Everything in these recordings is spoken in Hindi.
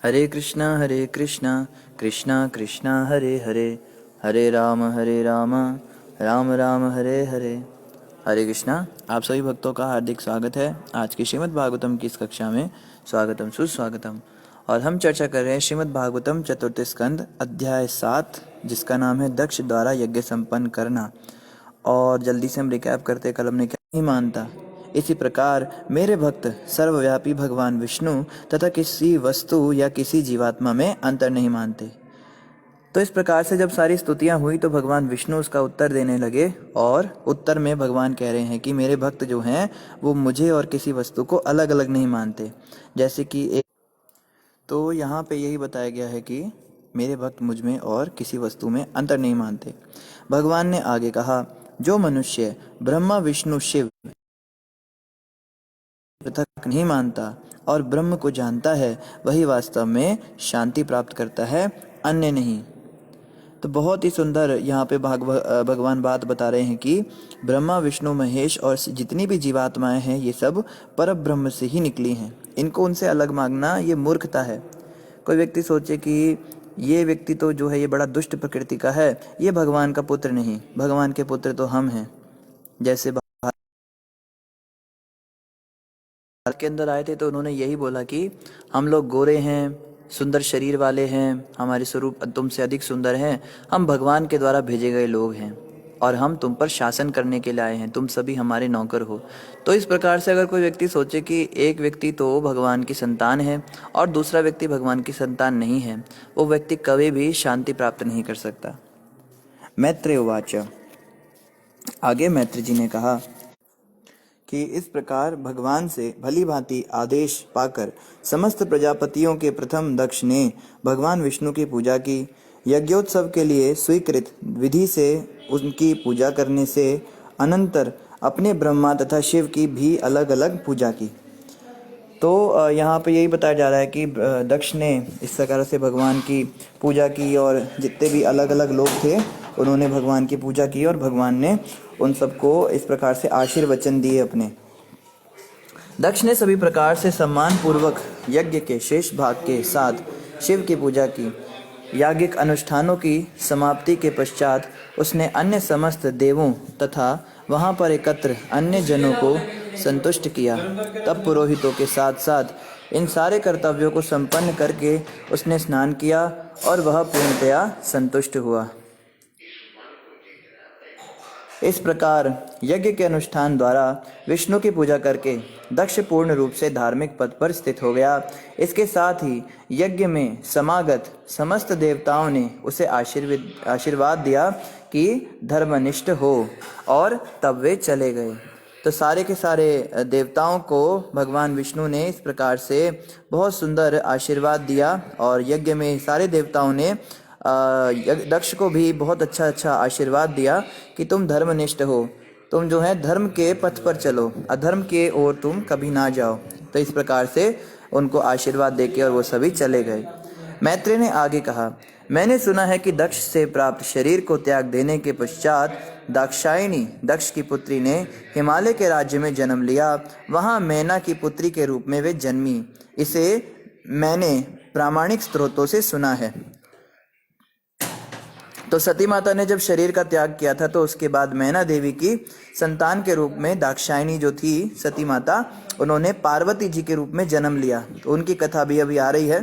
हरे कृष्णा कृष्णा कृष्णा हरे हरे, हरे राम राम राम हरे हरे। हरे कृष्णा। आप सभी भक्तों का हार्दिक स्वागत है आज की श्रीमद् भागवतम की इस कक्षा में। स्वागतम सुस्वागतम। और हम चर्चा कर रहे हैं श्रीमद् भागवतम चतुर्थ स्कंद अध्याय 7, जिसका नाम है दक्ष द्वारा यज्ञ संपन्न करना। और जल्दी से हम रिकैप करते, कल हमने क्या नहीं मानता। इसी प्रकार मेरे भक्त सर्वव्यापी भगवान विष्णु तथा किसी वस्तु या किसी जीवात्मा में अंतर नहीं मानते। तो इस प्रकार से जब सारी स्तुतियां हुई तो भगवान विष्णु उसका उत्तर देने लगे, और उत्तर में भगवान कह रहे हैं कि मेरे भक्त जो हैं वो मुझे और किसी वस्तु को अलग अलग नहीं मानते। जैसे कि एक तो यहाँ पे यही बताया गया है कि मेरे भक्त मुझ में और किसी वस्तु में अंतर नहीं मानते। भगवान ने आगे कहा, जो मनुष्य ब्रह्मा विष्णु शिव पृथक नहीं मानता और ब्रह्म को जानता है, वही वास्तव में शांति प्राप्त करता है, अन्य नहीं। तो बहुत ही सुंदर यहाँ पे भगवान बात बता रहे हैं कि ब्रह्मा विष्णु महेश और जितनी भी जीवात्माएं हैं ये सब पर ब्रह्म से ही निकली हैं। इनको उनसे अलग मांगना ये मूर्खता है। कोई व्यक्ति सोचे कि ये व्यक्ति तो जो है ये बड़ा दुष्ट प्रकृति का है, ये भगवान का पुत्र नहीं, भगवान के पुत्र तो हम हैं। जैसे के अंदर आए थे तो उन्होंने यही बोला कि हम लोग गोरे हैं, सुंदर शरीर वाले हैं, हमारे स्वरूप तुमसे अधिक सुंदर हैं, हम भगवान के द्वारा भेजे गए लोग हैं और हम तुम पर शासन करने के लिए आए हैं, तुम सभी हमारे नौकर हो। तो इस प्रकार से अगर कोई व्यक्ति सोचे कि एक व्यक्ति तो भगवान की संतान है और दूसरा व्यक्ति भगवान की संतान नहीं है, वो व्यक्ति कभी भी शांति प्राप्त नहीं कर सकता। मैत्रेय उवाच। आगे मैत्री जी ने कहा कि इस प्रकार भगवान से भली भांति आदेश पाकर समस्त प्रजापतियों के प्रथम दक्ष ने भगवान विष्णु की पूजा की। यज्ञोत्सव के लिए स्वीकृत विधि से उनकी पूजा करने से अनंतर अपने ब्रह्मा तथा शिव की भी अलग अलग पूजा की। तो यहाँ पे यही बताया जा रहा है कि दक्ष ने इस प्रकार से भगवान की पूजा की और जितने भी अलग अलग लोग थे उन्होंने भगवान की पूजा की और भगवान ने उन सबको इस प्रकार से आशीर्वचन दिए अपने। दक्ष ने सभी प्रकार से सम्मान पूर्वक यज्ञ के शेष भाग के साथ शिव की पूजा की। याज्ञिक अनुष्ठानों की समाप्ति के पश्चात उसने अन्य समस्त देवों तथा वहां पर एकत्र अन्य जनों को संतुष्ट किया। तब पुरोहितों के साथ साथ इन सारे कर्तव्यों को संपन्न करके उसने स्नान किया और वह पूर्णतया संतुष्ट हुआ। इस प्रकार यज्ञ के अनुष्ठान द्वारा विष्णु की पूजा करके दक्ष पूर्ण रूप से धार्मिक पद पर स्थित हो गया। इसके साथ ही यज्ञ में समागत समस्त देवताओं ने उसे आशीर्वाद दिया कि धर्मनिष्ठ हो, और तब वे चले गए। तो सारे के सारे देवताओं को भगवान विष्णु ने इस प्रकार से बहुत सुंदर आशीर्वाद दिया, और यज्ञ में सारे देवताओं ने दक्ष को भी बहुत अच्छा आशीर्वाद दिया कि तुम धर्मनिष्ठ हो, तुम जो है धर्म के पथ पर चलो, अधर्म के ओर तुम कभी ना जाओ। तो इस प्रकार से उनको आशीर्वाद देके और वो सभी चले गए। मैत्रेय ने आगे कहा, मैंने सुना है कि दक्ष से प्राप्त शरीर को त्याग देने के पश्चात दाक्षायणी दक्ष की पुत्री ने हिमालय के राज्य में जन्म लिया। वहां मैना की पुत्री के रूप में वे जन्मी। इसे मैंने प्रामाणिक स्रोतों से सुना है। तो सती माता ने जब शरीर का त्याग किया था तो उसके बाद मैना देवी की संतान के रूप में दाक्षायणी जो थी सती माता, उन्होंने पार्वती जी के रूप में जन्म लिया। तो उनकी कथा भी अभी आ रही है।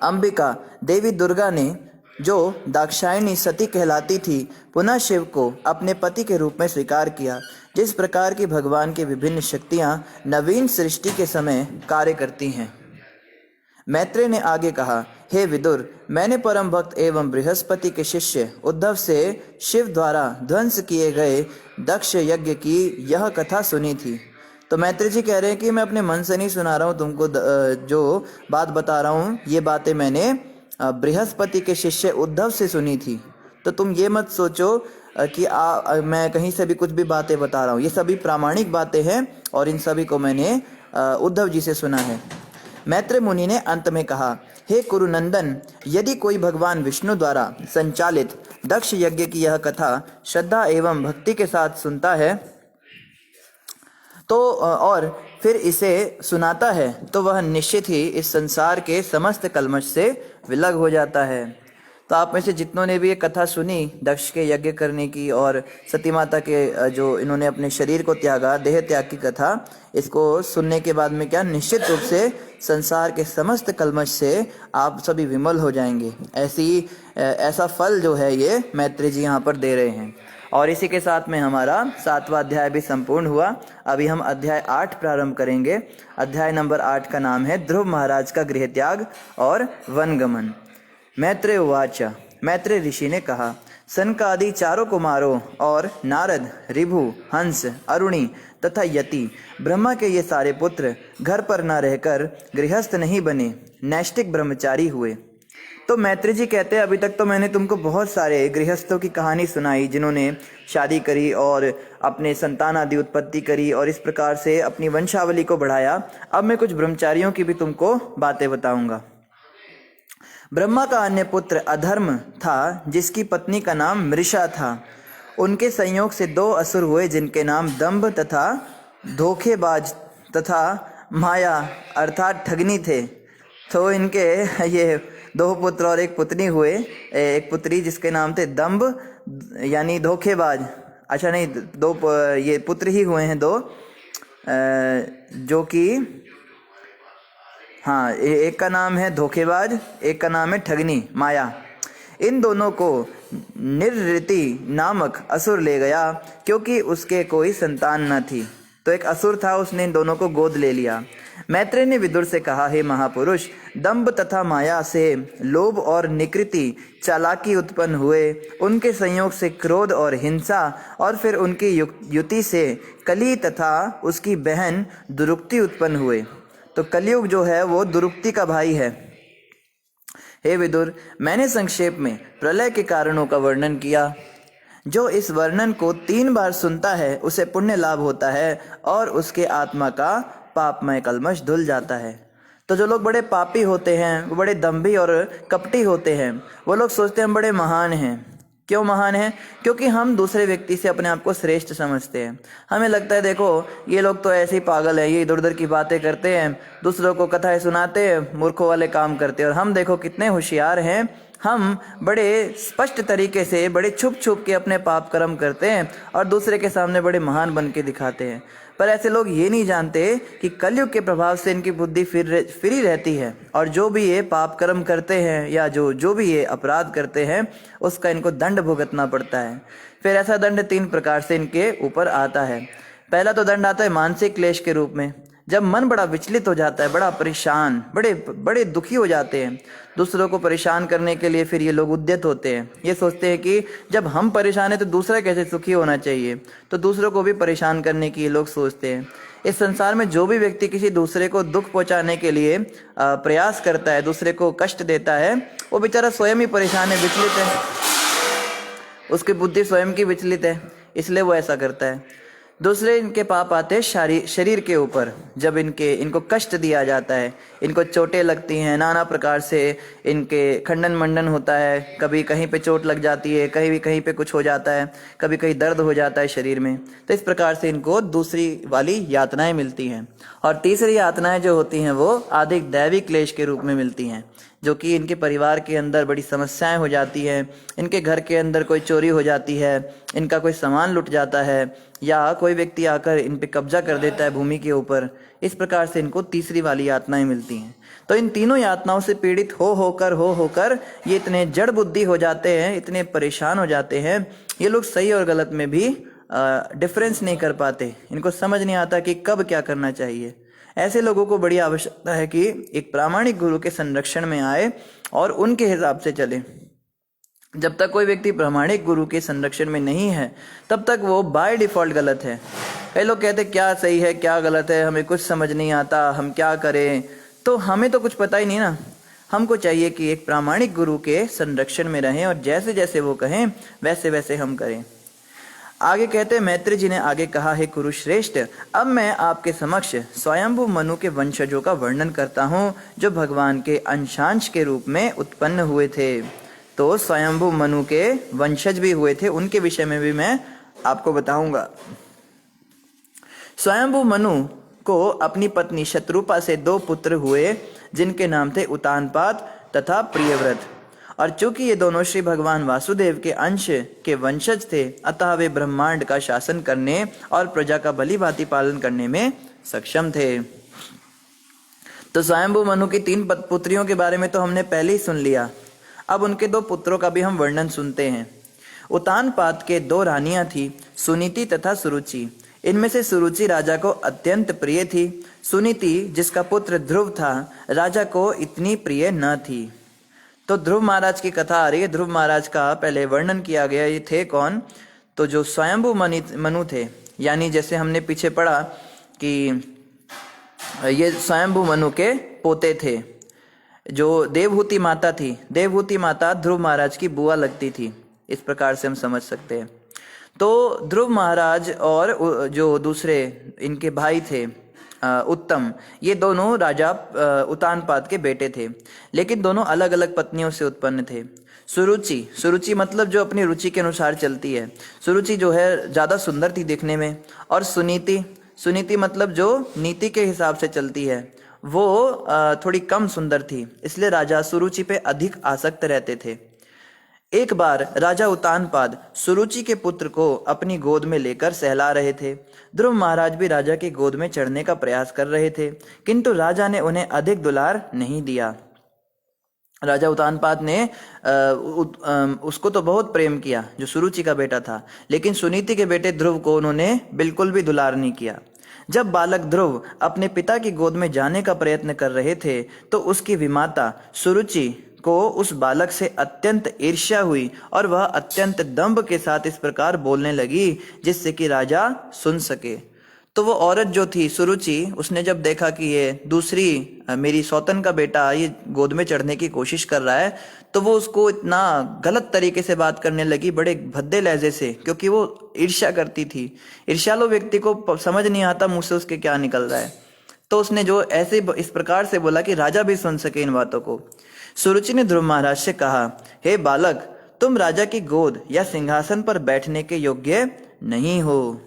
अंबिका देवी दुर्गा ने जो दाक्षायणी सती कहलाती थी, पुनः शिव को अपने पति के रूप में स्वीकार किया। जिस प्रकार की भगवान की विभिन्न शक्तियां नवीन सृष्टि के समय कार्य करती हैं। मैत्रेय ने आगे कहा, हे विदुर, मैंने परम भक्त एवं बृहस्पति के शिष्य उद्धव से शिव द्वारा ध्वंस किए गए दक्ष यज्ञ की यह कथा सुनी थी। तो मैत्रेय जी कह रहे हैं कि मैं अपने मन से नहीं सुना रहा हूँ तुमको, जो बात बता रहा हूँ ये बातें मैंने बृहस्पति के शिष्य उद्धव से सुनी थी। तो तुम ये मत सोचो कि मैं कहीं से भी कुछ भी बातें बता रहा हूँ, ये सभी प्रामाणिक बातें हैं और इन सभी को मैंने उद्धव जी से सुना है। मैत्रेय मुनि ने अंत में कहा, हे कुरुनंदन, यदि कोई भगवान विष्णु द्वारा संचालित दक्ष यज्ञ की यह कथा श्रद्धा एवं भक्ति के साथ सुनता है तो और फिर इसे सुनाता है तो वह निश्चित ही इस संसार के समस्त कल्मश से विलग हो जाता है। तो आप में से जितनों ने भी ये कथा सुनी दक्ष के यज्ञ करने की और सती माता के जो इन्होंने अपने शरीर को त्यागा, देह त्याग की कथा, इसको सुनने के बाद में क्या निश्चित रूप से संसार के समस्त कल्मश से आप सभी विमल हो जाएंगे। ऐसा फल जो है ये मैत्री जी यहाँ पर दे रहे हैं। और इसी के साथ में हमारा 7वां अध्याय भी संपूर्ण हुआ। अभी हम अध्याय 8 प्रारंभ करेंगे। अध्याय नंबर 8 का नाम है ध्रुव महाराज का गृह त्याग और वनगमन। मैत्रेय उवाच, मैत्रेय ऋषि ने कहा, सनकादि चारों कुमारों और नारद, ऋभु, हंस, अरुणी तथा यति, ब्रह्मा के ये सारे पुत्र घर पर न रहकर गृहस्थ नहीं बने, नैष्टिक ब्रह्मचारी हुए। तो मैत्री जी कहते हैं, अभी तक तो मैंने तुमको बहुत सारे गृहस्थों की कहानी सुनाई जिन्होंने शादी करी और अपने संतान आदि उत्पत्ति करी और इस प्रकार से अपनी वंशावली को बढ़ाया। अब मैं कुछ ब्रह्मचारियों की भी तुमको बातें बताऊंगा। ब्रह्मा का अन्य पुत्र अधर्म था जिसकी पत्नी का नाम मृषा था। उनके संयोग से 2 असुर हुए जिनके नाम दंभ तथा धोखेबाज तथा माया अर्थात ठगनी थे। तो इनके ये 2 पुत्र और 1 पुत्री हुए। एक पुत्री जिसके नाम थे दंभ यानी धोखेबाज, अच्छा नहीं, 2 ये पुत्र ही हुए हैं 2, जो कि हाँ, एक का नाम है धोखेबाज, एक का नाम है ठगनी माया। इन दोनों को निर्ऋति नामक असुर ले गया क्योंकि उसके कोई संतान न थी। तो एक असुर था, उसने इन दोनों को गोद ले लिया। मैत्रेय ने विदुर से कहा, हे महापुरुष, दंभ तथा माया से लोभ और निकृति चालाकी उत्पन्न हुए। उनके संयोग से क्रोध और हिंसा और फिर उनकी युति से कली तथा उसकी बहन दुरुक्ति उत्पन्न हुए। तो कलयुग जो है वो दुरुक्ति का भाई है। हे विदुर, मैंने संक्षेप में प्रलय के कारणों का वर्णन किया। जो इस वर्णन को 3 बार सुनता है उसे पुण्य लाभ होता है और उसके आत्मा का पापमय कल्मश धुल जाता है। तो जो लोग बड़े पापी होते हैं, वो बड़े दंभी और कपटी होते हैं, वो लोग सोचते हैं हम बड़े महान हैं। क्यों महान हैं? क्योंकि हम दूसरे व्यक्ति से अपने आप को श्रेष्ठ समझते हैं। हमें लगता है देखो ये लोग तो ऐसे ही पागल है, ये इधर उधर की बातें करते हैं, दूसरों को कथाएं सुनाते हैं, मूर्खों वाले काम करते हैं, और हम देखो कितने होशियार हैं। हम बड़े स्पष्ट तरीके से बड़े छुप छुप के अपने पाप कर्म करते हैं और दूसरे के सामने बड़े महान बन के दिखाते हैं। पर ऐसे लोग ये नहीं जानते कि कलयुग के प्रभाव से इनकी बुद्धि फिरी रहती है और जो भी ये पाप कर्म करते हैं या जो भी ये अपराध करते हैं उसका इनको दंड भुगतना पड़ता है। फिर ऐसा दंड 3 प्रकार से इनके ऊपर आता है। पहला तो दंड आता है मानसिक क्लेश के रूप में, जब मन बड़ा विचलित हो जाता है, बड़ा परेशान, बड़े दुखी हो जाते हैं। दूसरों को परेशान करने के लिए फिर ये लोग उद्यत होते हैं। ये सोचते हैं कि जब हम परेशान हैं तो दूसरा कैसे सुखी होना चाहिए, तो दूसरों को भी परेशान करने की ये लोग सोचते हैं। इस संसार में जो भी व्यक्ति किसी दूसरे को दुख पहुंचाने के लिए प्रयास करता है, दूसरे को कष्ट देता है, वो बेचारा स्वयं ही परेशान है, विचलित है, उसकी बुद्धि स्वयं की विचलित है, इसलिए वो ऐसा करता है। दूसरे इनके पाप आते हैं शरीर के ऊपर, जब इनको कष्ट दिया जाता है, इनको चोटें लगती हैं, नाना प्रकार से इनके खंडन मंडन होता है, कभी कहीं पे चोट लग जाती है, कहीं पे कुछ हो जाता है, कभी कहीं दर्द हो जाता है शरीर में। तो इस प्रकार से इनको दूसरी वाली यातनाएं मिलती हैं। और तीसरी यातनाएं जो होती हैं वो अधिक दैवी क्लेश के रूप में मिलती हैं, जो कि इनके परिवार के अंदर बड़ी समस्याएं हो जाती हैं। इनके घर के अंदर कोई चोरी हो जाती है, इनका कोई सामान लुट जाता है, या कोई व्यक्ति आकर इन पे कब्जा कर देता है भूमि के ऊपर। इस प्रकार से इनको तीसरी वाली यातनाएं मिलती हैं। तो इन तीनों यातनाओं से पीड़ित हो होकर ये इतने जड़ बुद्धि हो जाते हैं, इतने परेशान हो जाते हैं, ये लोग सही और गलत में भी डिफरेंस नहीं कर पाते। इनको समझ नहीं आता कि कब क्या करना चाहिए। ऐसे लोगों को बड़ी आवश्यकता है कि एक प्रामाणिक गुरु के संरक्षण में आए और उनके हिसाब से चले। जब तक कोई व्यक्ति प्रामाणिक गुरु के संरक्षण में नहीं है तब तक वो बाय डिफॉल्ट गलत है। कई लोग कहते हैं क्या सही है क्या गलत है, हमें कुछ समझ नहीं आता, हम क्या करें। तो हमें तो कुछ पता ही नहीं ना। हमको चाहिए कि एक प्रामाणिक गुरु के संरक्षण में रहें और जैसे जैसे वो कहें वैसे वैसे हम करें। आगे कहते हैं, मैत्री जी ने आगे कहा, है कुरुश्रेष्ठ, अब मैं आपके समक्ष स्वयंभू मनु के वंशजों का वर्णन करता हूँ जो भगवान के अंशांश के रूप में उत्पन्न हुए थे। तो स्वयंभू मनु के वंशज भी हुए थे, उनके विषय में भी मैं आपको बताऊंगा। स्वयंभू मनु को अपनी पत्नी शत्रुपा से 2 पुत्र हुए, जिनके नाम थे उतानपाद तथा प्रियव्रत। और चूंकि ये दोनों श्री भगवान वासुदेव के अंश के वंशज थे, अतः वे ब्रह्मांड का शासन करने और प्रजा का भली भांति पालन करने में सक्षम थे। तो स्वयंभू मनु की 3 पुत्रियों के बारे में तो हमने पहले ही सुन लिया। अब उनके 2 पुत्रों का भी हम वर्णन सुनते हैं। उतानपाद के 2 रानियां थी, सुनीति तथा सुरुचि। इनमें से सुरुचि राजा को अत्यंत प्रिय थी। सुनीति, जिसका पुत्र ध्रुव था, राजा को इतनी प्रिय न थी। तो ध्रुव महाराज की कथा आ रही है। ध्रुव महाराज का पहले वर्णन किया गया। ये थे कौन? तो जो स्वयंभू मनु थे, यानी जैसे हमने पीछे पढ़ा कि ये स्वयंभू मनु के पोते थे। जो देवहूति माता थी, देवहूति माता ध्रुव महाराज की बुआ लगती थी, इस प्रकार से हम समझ सकते हैं। तो ध्रुव महाराज और जो दूसरे इनके भाई थे उत्तम, ये दोनों राजा उतानपाद के बेटे थे, लेकिन दोनों अलग अलग पत्नियों से उत्पन्न थे। सुरुचि, सुरुचि मतलब जो अपनी रुचि के अनुसार चलती है। सुरुचि जो है ज्यादा सुंदर थी दिखने में। और सुनीति, सुनीति मतलब जो नीति के हिसाब से चलती है, वो थोड़ी कम सुंदर थी, इसलिए राजा सुरुचि पे अधिक आसक्त रहते थे। एक बार राजा उतानपाद सुरुचि के पुत्र को अपनी गोद में लेकर सहला रहे थे। ध्रुव महाराज भी राजा की गोद में चढ़ने का प्रयास कर रहे थे, किंतु राजा ने उन्हें अधिक दुलार नहीं दिया। राजा उतानपाद ने उसको तो बहुत प्रेम किया, जो सुरुचि का बेटा था, लेकिन सुनीति के बेटे ध्रुव को उन्होंने बिल्कुल भी दुलार नहीं किया। जब बालक ध्रुव अपने पिता की गोद में जाने का प्रयत्न कर रहे थे, तो उसकी विमाता सुरुचि को उस बालक से अत्यंत ईर्ष्या हुई और वह अत्यंत दंभ के साथ इस प्रकार बोलने लगी, जिससे कि राजा सुन सके। तो वो औरत जो थी सुरुचि, उसने जब देखा कि ये दूसरी मेरी सौतन का बेटा ये गोद में चढ़ने की कोशिश कर रहा है, तो वो उसको इतना गलत तरीके से बात करने लगी, बड़े भद्दे लहजे से, क्योंकि वो ईर्ष्या करती थी। ईर्ष्यालु व्यक्ति को समझ नहीं आता मुंह से उसके क्या निकल रहा है। तो उसने जो ऐसे इस प्रकार से बोला कि राजा भी सुन सके इन बातों को। सुरुचि ने ध्रुव महाराज से कहा, हे बालक, तुम राजा की गोद या सिंहासन पर बैठने के योग्य नहीं हो।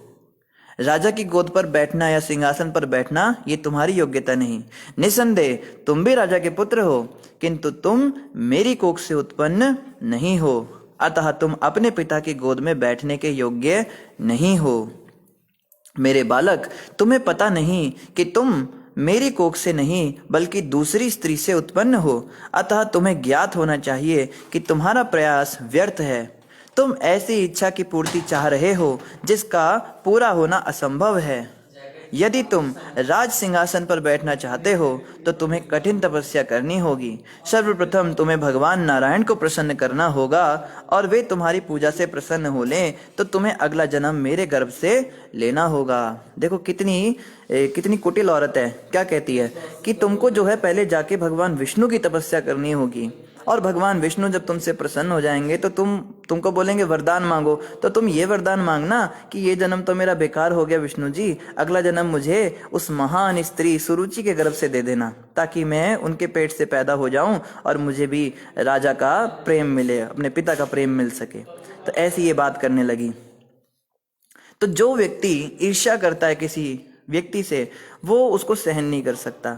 राजा की गोद पर बैठना या सिंहासन पर बैठना ये तुम्हारी योग्यता नहीं। निसंदेह तुम भी राजा के पुत्र हो, किंतु तुम मेरी कोख से उत्पन्न नहीं हो, अतः तुम अपने पिता की गोद में बैठने के योग्य नहीं हो। मेरे बालक, तुम्हें पता नहीं कि तुम मेरी कोख से नहीं बल्कि दूसरी स्त्री से उत्पन्न हो, अतः तुम्हें ज्ञात होना चाहिए कि तुम्हारा प्रयास व्यर्थ है। तुम ऐसी इच्छा की पूर्ति चाह रहे हो जिसका पूरा होना असंभव है। यदि तुम राज सिंहासन पर बैठना चाहते हो तो तुम्हें कठिन तपस्या करनी होगी। सर्वप्रथम तुम्हें भगवान नारायण को प्रसन्न करना होगा, और वे तुम्हारी पूजा से प्रसन्न हो लें तो तुम्हें अगला जन्म मेरे गर्भ से लेना होगा। देखो कितनी कुटिल औरत है। क्या कहती है कि तुमको जो है पहले जाके भगवान विष्णु की तपस्या करनी होगी, और भगवान विष्णु जब तुमसे प्रसन्न हो जाएंगे तो तुमको बोलेंगे वरदान मांगो, तो तुम ये वरदान मांगना कि ये जन्म तो मेरा बेकार हो गया विष्णु जी, अगला जन्म मुझे उस महान स्त्री सुरुचि के गर्भ से दे देना, ताकि मैं उनके पेट से पैदा हो जाऊं और मुझे भी राजा का प्रेम मिले, अपने पिता का प्रेम मिल सके। तो ऐसी ये बात करने लगी। तो जो व्यक्ति ईर्ष्या करता है किसी व्यक्ति से, वो उसको सहन नहीं कर सकता।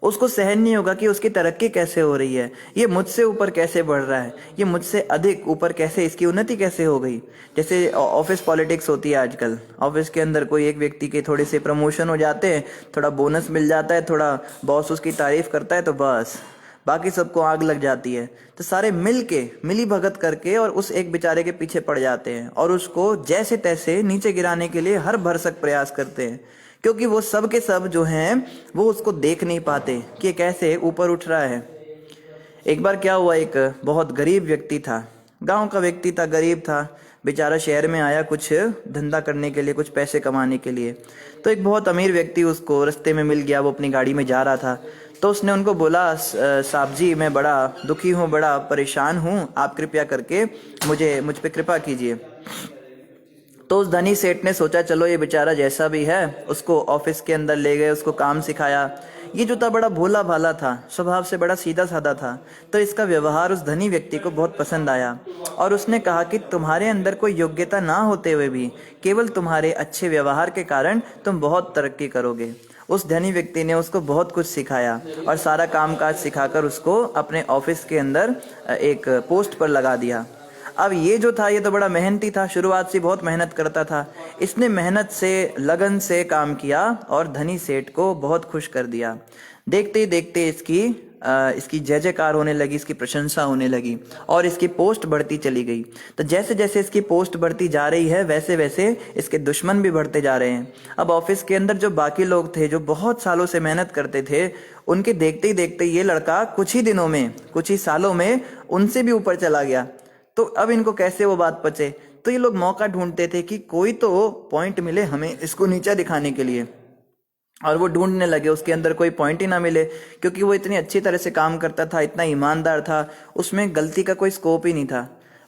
उसको सहन नहीं होगा कि उसकी तरक्की कैसे हो रही है, ये मुझसे ऊपर कैसे बढ़ रहा है, ये मुझसे अधिक ऊपर कैसे, इसकी उन्नति कैसे हो गई। जैसे ऑफिस पॉलिटिक्स होती है आजकल, ऑफिस के अंदर कोई एक व्यक्ति के थोड़े से प्रमोशन हो जाते हैं, थोड़ा बोनस मिल जाता है, थोड़ा बॉस उसकी तारीफ करता है, तो बस बाकी सबको आग लग जाती है। तो सारे मिली भगत करके और उस एक बेचारे के पीछे पड़ जाते हैं और उसको जैसे तैसे नीचे गिराने के लिए हर भरसक प्रयास करते हैं, क्योंकि वो सब के सब जो हैं वो उसको देख नहीं पाते कि कैसे ऊपर उठ रहा है। एक बार क्या हुआ, एक बहुत गरीब व्यक्ति था, गांव का व्यक्ति था, गरीब था बेचारा, शहर में आया कुछ धंधा करने के लिए, कुछ पैसे कमाने के लिए। तो एक बहुत अमीर व्यक्ति उसको रास्ते में मिल गया, वो अपनी गाड़ी में जा रहा था। तो उसने उनको बोला, साहब जी मैं बड़ा दुखी हूँ, बड़ा परेशान हूँ, आप कृपया करके मुझ पे कृपा कीजिए। तो उस धनी सेठ ने सोचा चलो ये बेचारा जैसा भी है, उसको ऑफिस के अंदर ले गए, उसको काम सिखाया। ये जो था बड़ा भोला भाला था, स्वभाव से बड़ा सीधा साधा था, तो इसका व्यवहार उस धनी व्यक्ति को बहुत पसंद आया और उसने कहा कि तुम्हारे अंदर कोई योग्यता ना होते हुए भी केवल तुम्हारे अच्छे व्यवहार के कारण तुम बहुत तरक्की करोगे। उस धनी व्यक्ति ने उसको बहुत कुछ सिखाया और सारा कामकाज सिखाकर उसको अपने ऑफिस के अंदर एक पोस्ट पर लगा दिया। अब ये जो था ये तो बड़ा मेहनती था, शुरुआत से बहुत मेहनत करता था। इसने मेहनत से लगन से काम किया और धनी सेठ को बहुत खुश कर दिया। देखते ही देखते इसकी जय जयकार होने लगी, इसकी प्रशंसा होने लगी और इसकी पोस्ट बढ़ती चली गई। तो जैसे जैसे इसकी पोस्ट बढ़ती जा रही है वैसे वैसे इसके दुश्मन भी बढ़ते जा रहे हैं। अब ऑफिस के अंदर जो बाकी लोग थे जो बहुत सालों से मेहनत करते थे, उनके देखते ही देखते ये लड़का कुछ ही दिनों में, कुछ ही सालों में उनसे भी ऊपर चला गया। तो अब इनको कैसे वो बात पचे? तो ये लोग मौका ढूंढते थे कि कोई तो पॉइंट मिले हमें इसको नीचा दिखाने के लिए, और वो ढूंढने लगे। उसके अंदर कोई पॉइंट ही ना मिले, क्योंकि वो इतनी अच्छी तरह से काम करता था, इतना ईमानदार था, उसमें गलती का कोई स्कोप ही नहीं था।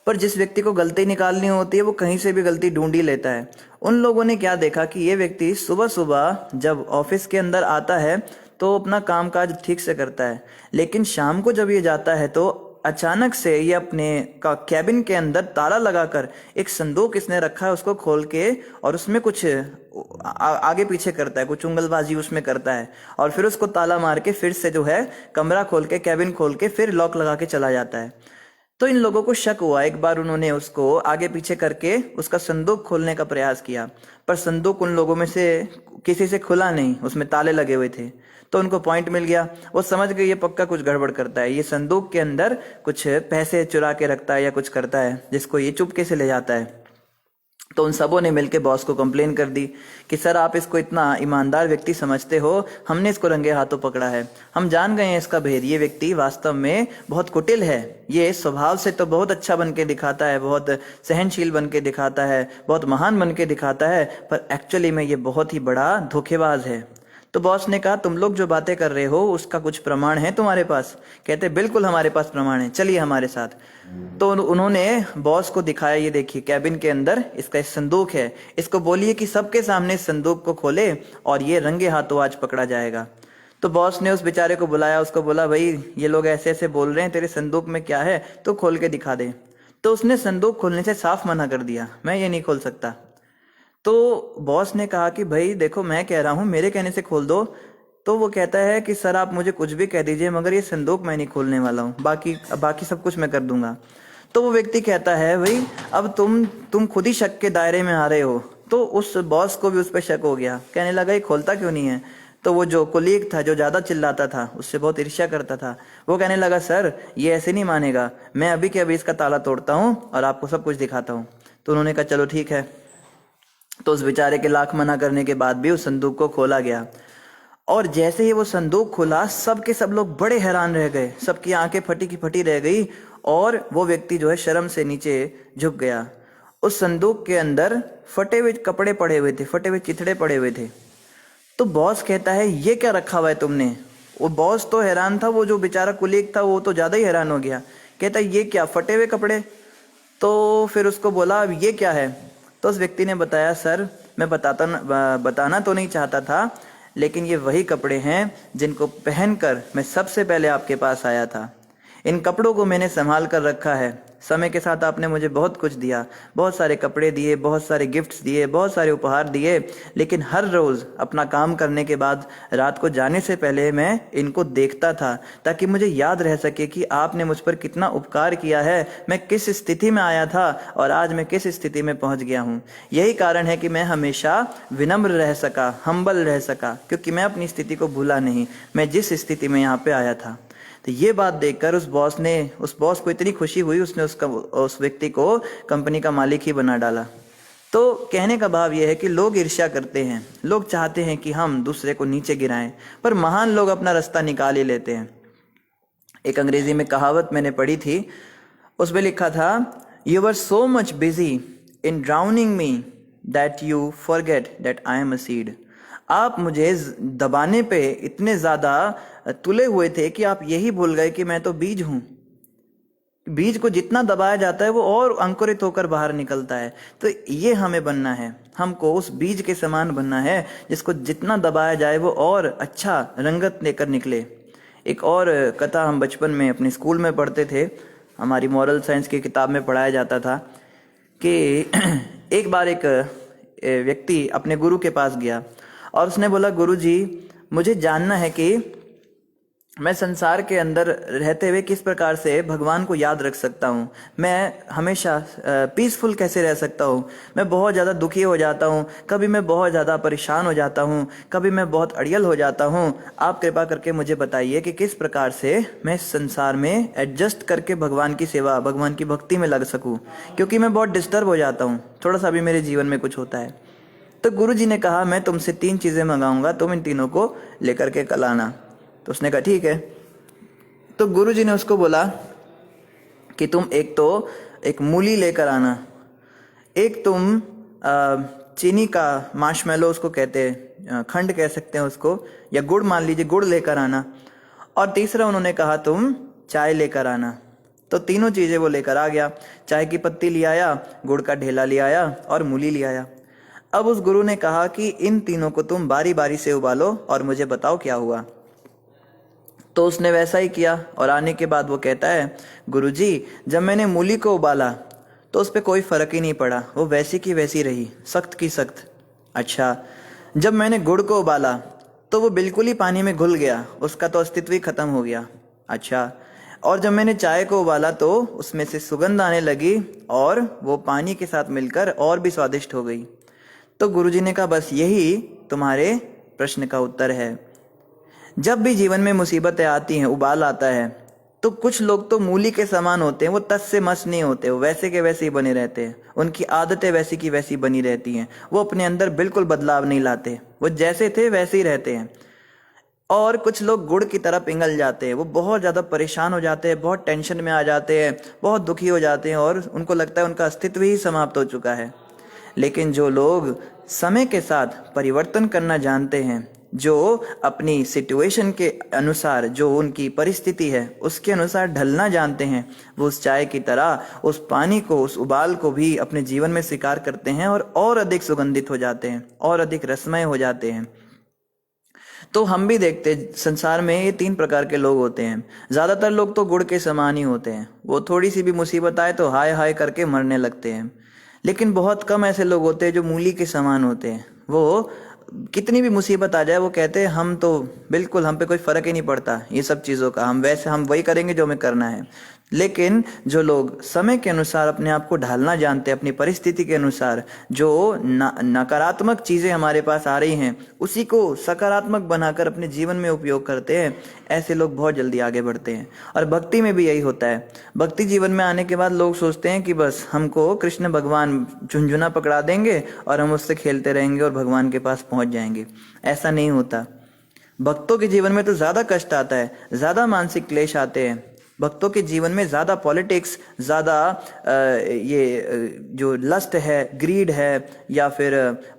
पर जिस व्यक्ति को गलती निकालनी होती है वो कहीं से भी गलती ढूंढ ही लेता है। उन लोगों ने क्या देखा कि ये व्यक्ति सुबह सुबह जब ऑफिस के अंदर आता है तो अपना कामकाज ठीक से करता है, लेकिन शाम को जब ये जाता है तो अचानक से ये अपने कैबिन के अंदर ताला लगाकर एक संदूक इसने रखा है, उसको खोल के और उसमें कुछ आगे पीछे करता है, कुछ उंगलबाजी उसमें करता है और फिर उसको ताला मार के फिर से जो है कमरा खोल के, कैबिन खोल के फिर लॉक लगा के चला जाता है। तो इन लोगों को शक हुआ। एक बार उन्होंने उसको आगे पीछे करके उसका संदूक खोलने का प्रयास किया, पर संदूक उन लोगों में से किसी से खुला नहीं, उसमें ताले लगे हुए थे। तो उनको पॉइंट मिल गया, वो समझ गए ये पक्का कुछ गड़बड़ करता है, ये संदूक के अंदर कुछ पैसे चुरा के रखता है या कुछ करता है जिसको ये चुपके से ले जाता है। तो उन सबों ने मिलकर बॉस को कंप्लेन कर दी कि सर आप इसको इतना ईमानदार व्यक्ति समझते हो, हमने इसको रंगे हाथों पकड़ा है, हम जान गए हैं इसका भेद, ये व्यक्ति वास्तव में बहुत कुटिल है, ये स्वभाव से तो बहुत अच्छा बन के दिखाता है, बहुत सहनशील बन के दिखाता है, बहुत महान बन के दिखाता है, पर एक्चुअली में ये बहुत ही बड़ा धोखेबाज है। तो बॉस ने कहा तुम लोग जो बातें कर रहे हो उसका कुछ प्रमाण है तुम्हारे पास? कहते बिल्कुल हमारे पास प्रमाण है, चलिए हमारे साथ। तो उन्होंने बॉस को दिखाया, ये देखिए कैबिन के अंदर इसका संदूक है, इसको बोलिए कि सबके सामने इस संदूक को खोले और ये रंगे हाथों आज पकड़ा जाएगा। तो बॉस ने उस बेचारे को बुलाया, उसको बोला भाई ये लोग ऐसे ऐसे बोल रहे हैं, तेरे संदूक में क्या है तो खोल के दिखा दे। तो उसने संदूक खोलने से साफ मना कर दिया, मैं ये नहीं खोल सकता। तो बॉस ने कहा कि भाई देखो मैं कह रहा हूं मेरे कहने से खोल दो। तो वो कहता है कि सर आप मुझे कुछ भी कह दीजिए मगर ये संदूक मैं नहीं खोलने वाला हूँ, बाकी सब कुछ मैं कर दूंगा। तो वो व्यक्ति कहता है भाई अब तुम खुद ही शक के दायरे में आ रहे हो। तो उस बॉस को भी उस पर शक हो गया, कहने लगा ये खोलता क्यों नहीं है। तो वो जो कोलीग था जो ज्यादा चिल्लाता था, उससे बहुत ईर्ष्या करता था, वो कहने लगा सर ये ऐसे नहीं मानेगा, मैं अभी के अभी इसका ताला तोड़ता हूँ और आपको सब कुछ दिखाता हूँ। तो उन्होंने कहा चलो ठीक है। तो उस बेचारे के लाख मना करने के बाद भी उस संदूक को खोला गया और जैसे ही वो संदूक खुला सब के सब लोग बड़े हैरान रह गए, सबकी आंखें फटी की फटी रह गई और वो व्यक्ति जो है शर्म से नीचे झुक गया। उस संदूक के अंदर फटे हुए कपड़े पड़े हुए थे, फटे हुए चिथड़े पड़े हुए थे। तो बॉस कहता है ये क्या रखा हुआ है तुमने? वो बॉस तो हैरान था, वो जो बेचारा कुलीग था वो तो ज्यादा ही हैरान हो गया, कहता है ये क्या फटे हुए कपड़े? तो फिर उसको बोला अब ये क्या है? तो उस व्यक्ति ने बताया सर मैं बताना तो नहीं चाहता था, लेकिन ये वही कपड़े हैं जिनको पहनकर मैं सबसे पहले आपके पास आया था। इन कपड़ों को मैंने संभाल कर रखा है, समय के साथ आपने मुझे बहुत कुछ दिया, बहुत सारे कपड़े दिए, बहुत सारे गिफ्ट्स दिए, बहुत सारे उपहार दिए, लेकिन हर रोज अपना काम करने के बाद रात को जाने से पहले मैं इनको देखता था ताकि मुझे याद रह सके कि आपने मुझ पर कितना उपकार किया है, मैं किस स्थिति में आया था और आज मैं किस स्थिति में पहुंच गया हूं। यही कारण है कि मैं हमेशा विनम्र रह सका, हम्बल रह सका, क्योंकि मैं अपनी स्थिति को भूला नहीं, मैं जिस स्थिति में यहाँ पे आया था। तो ये बात देखकर उस बॉस को इतनी खुशी हुई, उसने उस व्यक्ति को कंपनी का मालिक ही बना डाला। तो कहने का भाव यह है कि लोग ईर्ष्या करते हैं, लोग चाहते हैं कि हम दूसरे को नीचे गिराएं, पर महान लोग अपना रास्ता निकाल ही लेते हैं। एक अंग्रेजी में कहावत मैंने पढ़ी थी, उसमें लिखा था you are so much busy in drowning me that you forget that I am a seed. आप मुझे दबाने पे इतने ज्यादा तुले हुए थे कि आप यही भूल गए कि मैं तो बीज हूं। बीज को जितना दबाया जाता है वो और अंकुरित होकर बाहर निकलता है। तो ये हमें बनना है, हमको उस बीज के समान बनना है जिसको जितना दबाया जाए वो और अच्छा रंगत लेकर निकले। एक और कथा हम बचपन में अपने स्कूल में पढ़ते थे, हमारी मॉरल साइंस की किताब में पढ़ाया जाता था कि एक बार एक व्यक्ति अपने गुरु के पास गया और उसने बोला गुरु जी मुझे जानना है कि मैं संसार के अंदर रहते हुए किस प्रकार से भगवान को याद रख सकता हूँ, मैं हमेशा पीसफुल कैसे रह सकता हूँ। मैं बहुत ज़्यादा दुखी हो जाता हूँ, कभी मैं बहुत ज़्यादा परेशान हो जाता हूँ, कभी मैं बहुत अड़ियल हो जाता हूँ। आप कृपा करके मुझे बताइए कि किस प्रकार से मैं इस संसार में एडजस्ट करके भगवान की सेवा, भगवान की भक्ति में लग सकूँ, क्योंकि मैं बहुत डिस्टर्ब हो जाता हूँ थोड़ा सा भी मेरे जीवन में कुछ होता है। तो गुरु जी ने कहा, मैं तुमसे 3 चीज़ें मंगाऊंगा, तुम इन तीनों को लेकर के कल आना। तो उसने कहा ठीक है। तो गुरु जी ने उसको बोला कि तुम एक मूली लेकर आना, एक तुम चीनी का मार्शमेलो उसको कहते हैं, खंड कह सकते हैं उसको, या गुड़ मान लीजिए, गुड़ लेकर आना, और तीसरा उन्होंने कहा तुम चाय लेकर आना। तो तीनों चीज़ें वो लेकर आ गया। चाय की पत्ती ले आया, गुड़ का ढेला ले आया और मूली ले आया। अब उस गुरु ने कहा कि इन तीनों को तुम बारी बारी से उबालो और मुझे बताओ क्या हुआ। तो उसने वैसा ही किया और आने के बाद वो कहता है, गुरुजी जब मैंने मूली को उबाला तो उस पर कोई फर्क ही नहीं पड़ा, वो वैसी की वैसी रही, सख्त की सख्त। अच्छा, जब मैंने गुड़ को उबाला तो वो बिल्कुल ही पानी में घुल गया, उसका तो अस्तित्व ही खत्म हो गया। अच्छा, और जब मैंने चाय को उबाला तो उसमें से सुगंध आने लगी और वो पानी के साथ मिलकर और भी स्वादिष्ट हो गई। तो गुरुजी ने कहा, बस यही तुम्हारे प्रश्न का उत्तर है। जब भी जीवन में मुसीबतें आती हैं, उबाल आता है, तो कुछ लोग तो मूली के समान होते हैं, वो तस से मस नहीं होते, वो वैसे के वैसे ही बने रहते हैं, उनकी आदतें वैसी की वैसी बनी रहती हैं, वो अपने अंदर बिल्कुल बदलाव नहीं लाते, वो जैसे थे वैसे ही रहते हैं। और कुछ लोग गुड़ की तरह पिघल जाते हैं, वो बहुत ज़्यादा परेशान हो जाते हैं, बहुत टेंशन में आ जाते हैं, बहुत दुखी हो जाते हैं और उनको लगता है उनका अस्तित्व ही समाप्त हो चुका है। लेकिन जो लोग समय के साथ परिवर्तन करना जानते हैं, जो अपनी सिचुएशन के अनुसार, जो उनकी परिस्थिति है उसके अनुसार ढलना जानते हैं, वो उस चाय की तरह उस पानी को, उस उबाल को भी अपने जीवन में स्वीकार करते हैं और अधिक सुगंधित हो जाते हैं और अधिक रसमय हो जाते हैं। तो हम भी देखते संसार में ये 3 प्रकार के लोग होते हैं। ज़्यादातर लोग तो गुड़ के समान ही होते हैं, वो थोड़ी सी भी मुसीबत आए तो हाय हाय करके मरने लगते हैं। लेकिन बहुत कम ऐसे लोग होते हैं जो मूली के समान होते हैं, वो कितनी भी मुसीबत आ जाए वो कहते हैं हम तो बिल्कुल, हम पे कोई फर्क ही नहीं पड़ता ये सब चीज़ों का, हम वही करेंगे जो हमें करना है। लेकिन जो लोग समय के अनुसार अपने आप को ढालना जानते हैं, अपनी परिस्थिति के अनुसार, जो नकारात्मक चीज़ें हमारे पास आ रही हैं उसी को सकारात्मक बनाकर अपने जीवन में उपयोग करते हैं, ऐसे लोग बहुत जल्दी आगे बढ़ते हैं। और भक्ति में भी यही होता है। भक्ति जीवन में आने के बाद लोग सोचते हैं कि बस हमको कृष्ण भगवान झुंझुना पकड़ा देंगे और हम उससे खेलते रहेंगे और भगवान के पास पहुंच जाएंगे। ऐसा नहीं होता। भक्तों के जीवन में तो ज़्यादा कष्ट आता है, ज़्यादा मानसिक क्लेश आते हैं। भक्तों के जीवन में ज़्यादा पॉलिटिक्स, ज़्यादा जो लस्ट है, ग्रीड है, या फिर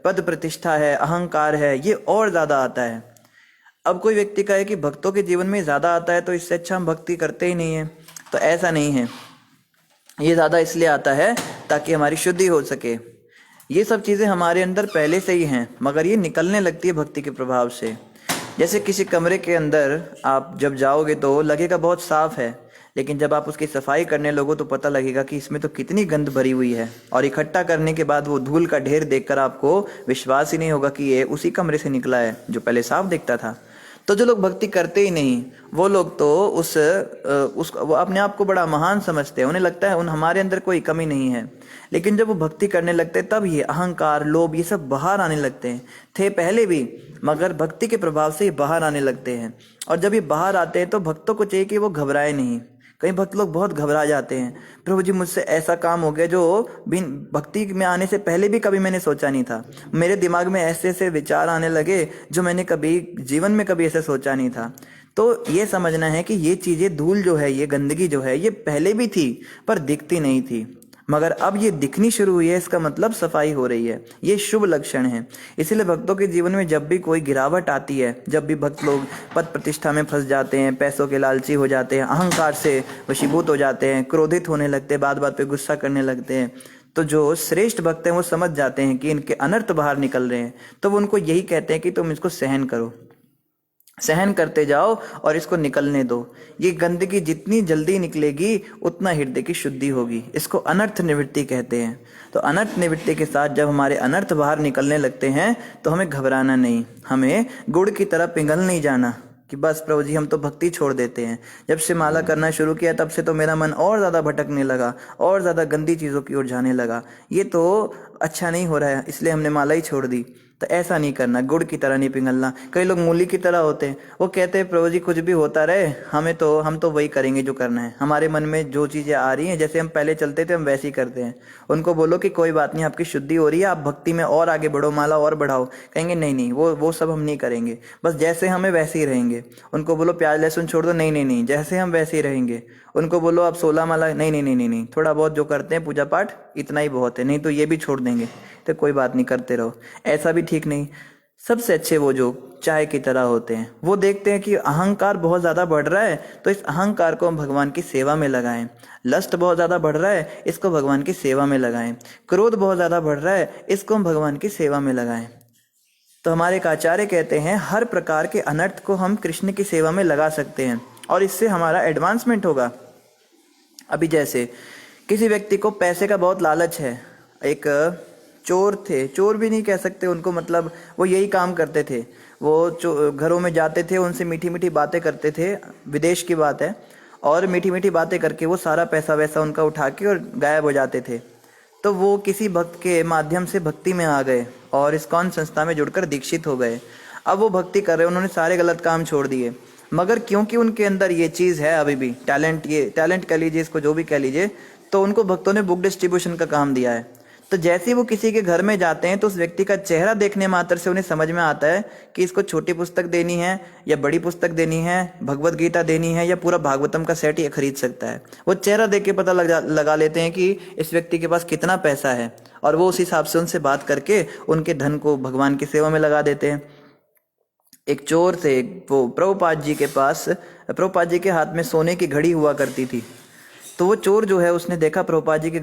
पद प्रतिष्ठा है, अहंकार है, ये और ज़्यादा आता है। अब कोई व्यक्ति कहे कि भक्तों के जीवन में ज़्यादा आता है तो इससे अच्छा हम भक्ति करते ही नहीं है, तो ऐसा नहीं है। ये ज़्यादा इसलिए आता है ताकि हमारी शुद्धि हो सके। ये सब चीज़ें हमारे अंदर पहले से ही हैं, मगर ये निकलने लगती है भक्ति के प्रभाव से। जैसे किसी कमरे के अंदर आप जब जाओगे तो लगेगा बहुत साफ है, लेकिन जब आप उसकी सफाई करने लगो तो पता लगेगा कि इसमें तो कितनी गंद भरी हुई है, और इकट्ठा करने के बाद वो धूल का ढेर देखकर आपको विश्वास ही नहीं होगा कि ये उसी कमरे से निकला है जो पहले साफ दिखता था। तो जो लोग भक्ति करते ही नहीं, वो लोग तो वो अपने आप को बड़ा महान समझते हैं, उन्हें लगता है हमारे अंदर कोई कमी नहीं है। लेकिन जब वो भक्ति करने लगते हैं तब ये अहंकार, लोभ, ये सब बाहर आने लगते हैं। थे पहले भी, मगर भक्ति के प्रभाव से ये बाहर आने लगते हैं। और जब ये बाहर आते हैं तो भक्तों को चाहिए कि वो घबराए नहीं। कई भक्त लोग बहुत घबरा जाते हैं, प्रभु जी मुझसे ऐसा काम हो गया जो बिन भक्ति में आने से पहले भी कभी मैंने सोचा नहीं था, मेरे दिमाग में ऐसे ऐसे विचार आने लगे जो मैंने कभी जीवन में कभी ऐसे सोचा नहीं था। तो ये समझना है कि ये चीज़ें, धूल जो है, ये गंदगी जो है, ये पहले भी थी पर दिखती नहीं थी, मगर अब ये दिखनी शुरू हुई है, इसका मतलब सफाई हो रही है। ये शुभ लक्षण है। इसीलिए भक्तों के जीवन में जब भी कोई गिरावट आती है, जब भी भक्त लोग पद प्रतिष्ठा में फंस जाते हैं, पैसों के लालची हो जाते हैं, अहंकार से वशीभूत हो जाते हैं, क्रोधित होने लगते हैं, बात बात पे गुस्सा करने लगते हैं, तो जो श्रेष्ठ भक्त हैं वो समझ जाते हैं कि इनके अनर्थ बाहर निकल रहे हैं, तो वो उनको यही कहते हैं कि तुम इसको सहन करो। सहन करते जाओ और इसको निकलने दो। ये गंदगी जितनी जल्दी निकलेगी उतना हृदय की शुद्धि होगी। इसको अनर्थ निवृत्ति कहते हैं। तो अनर्थ निवृत्ति के साथ जब हमारे अनर्थ बाहर निकलने लगते हैं तो हमें घबराना नहीं, हमें गुड़ की तरह पिघल नहीं जाना कि बस प्रभु जी हम तो भक्ति छोड़ देते हैं। जब से माला करना शुरू किया तब से तो मेरा मन और ज़्यादा भटकने लगा, और ज़्यादा गंदी चीज़ों की ओर जाने लगा, ये तो अच्छा नहीं हो रहा है, इसलिए हमने माला ही छोड़ दी। तो ऐसा नहीं करना, गुड़ की तरह नहीं पिघलना। कई लोग मूली की तरह होते हैं, वो कहते हैं प्रभु जी कुछ भी होता रहे, हम तो वही करेंगे जो करना है, हमारे मन में जो चीज़ें आ रही हैं जैसे हम पहले चलते थे हम वैसे ही करते हैं। उनको बोलो कि कोई बात नहीं, आपकी शुद्धि हो रही है, आप भक्ति में और आगे बढ़ो, माला और बढ़ाओ। कहेंगे नहीं नहीं, वो सब हम नहीं करेंगे, बस जैसे हमें वैसे ही रहेंगे। उनको बोलो प्याज लहसुन छोड़ दो, नहीं नहीं नहीं, जैसे हम वैसे ही रहेंगे। उनको बोलो आप 16 माला, नहीं नहीं नहीं नहीं नहीं, थोड़ा बहुत जो करते हैं पूजा पाठ इतना ही बहुत है, नहीं तो ये भी छोड़ देंगे। तो कोई बात नहीं, करते रहो, ऐसा भी ठीक नहीं। सबसे अच्छे वो जो चाय की तरह होते हैं, वो देखते हैं कि अहंकार बहुत ज़्यादा बढ़ रहा है तो इस अहंकार को हम भगवान की सेवा में लगाएं। लस्ट बहुत ज़्यादा बढ़ रहा है, इसको भगवान की सेवा में लगाएं। क्रोध बहुत ज़्यादा बढ़ रहा है, इसको हम भगवान की सेवा में लगाएं। तो हमारे एक आचार्य कहते हैं हर प्रकार के अनर्थ को हम कृष्ण की सेवा में लगा सकते हैं और इससे हमारा एडवांसमेंट होगा। अभी जैसे किसी व्यक्ति को पैसे का बहुत लालच है, एक चोर थे, चोर भी नहीं कह सकते उनको, मतलब वो यही काम करते थे, वो घरों में जाते थे, उनसे मीठी मीठी बातें करते थे, विदेश की बात है, और मीठी मीठी बातें करके वो सारा पैसा वैसा उनका उठा के और गायब हो जाते थे। तो वो किसी भक्त के माध्यम से भक्ति में आ गए और इस्कॉन संस्था में जुड़कर दीक्षित हो गए। अब वो भक्ति कर रहे, उन्होंने सारे गलत काम छोड़ दिए, मगर क्योंकि उनके अंदर ये चीज़ है अभी भी, टैलेंट, ये टैलेंट कह लीजिए इसको, जो भी कह लीजिए, तो उनको भक्तों ने बुक डिस्ट्रीब्यूशन का काम दिया है। तो जैसे ही वो किसी के घर में जाते हैं तो उस व्यक्ति का चेहरा देखने मात्र से उन्हें समझ में आता है कि इसको छोटी पुस्तक देनी है या बड़ी पुस्तक देनी है, भगवत गीता देनी है या पूरा भागवतम का सेट ये खरीद सकता है। वो चेहरा देख के पता लगा लेते हैं कि इस व्यक्ति के पास कितना पैसा है, और वो उस हिसाब से उनसे बात करके उनके धन को भगवान की सेवा में लगा देते हैं। एक चोर थे, वो प्रभुपाद जी के पास, प्रभुपाद जी के हाथ में सोने की घड़ी हुआ करती थी। तो वो चोर जो है उसने देखा प्रभुपाद जी के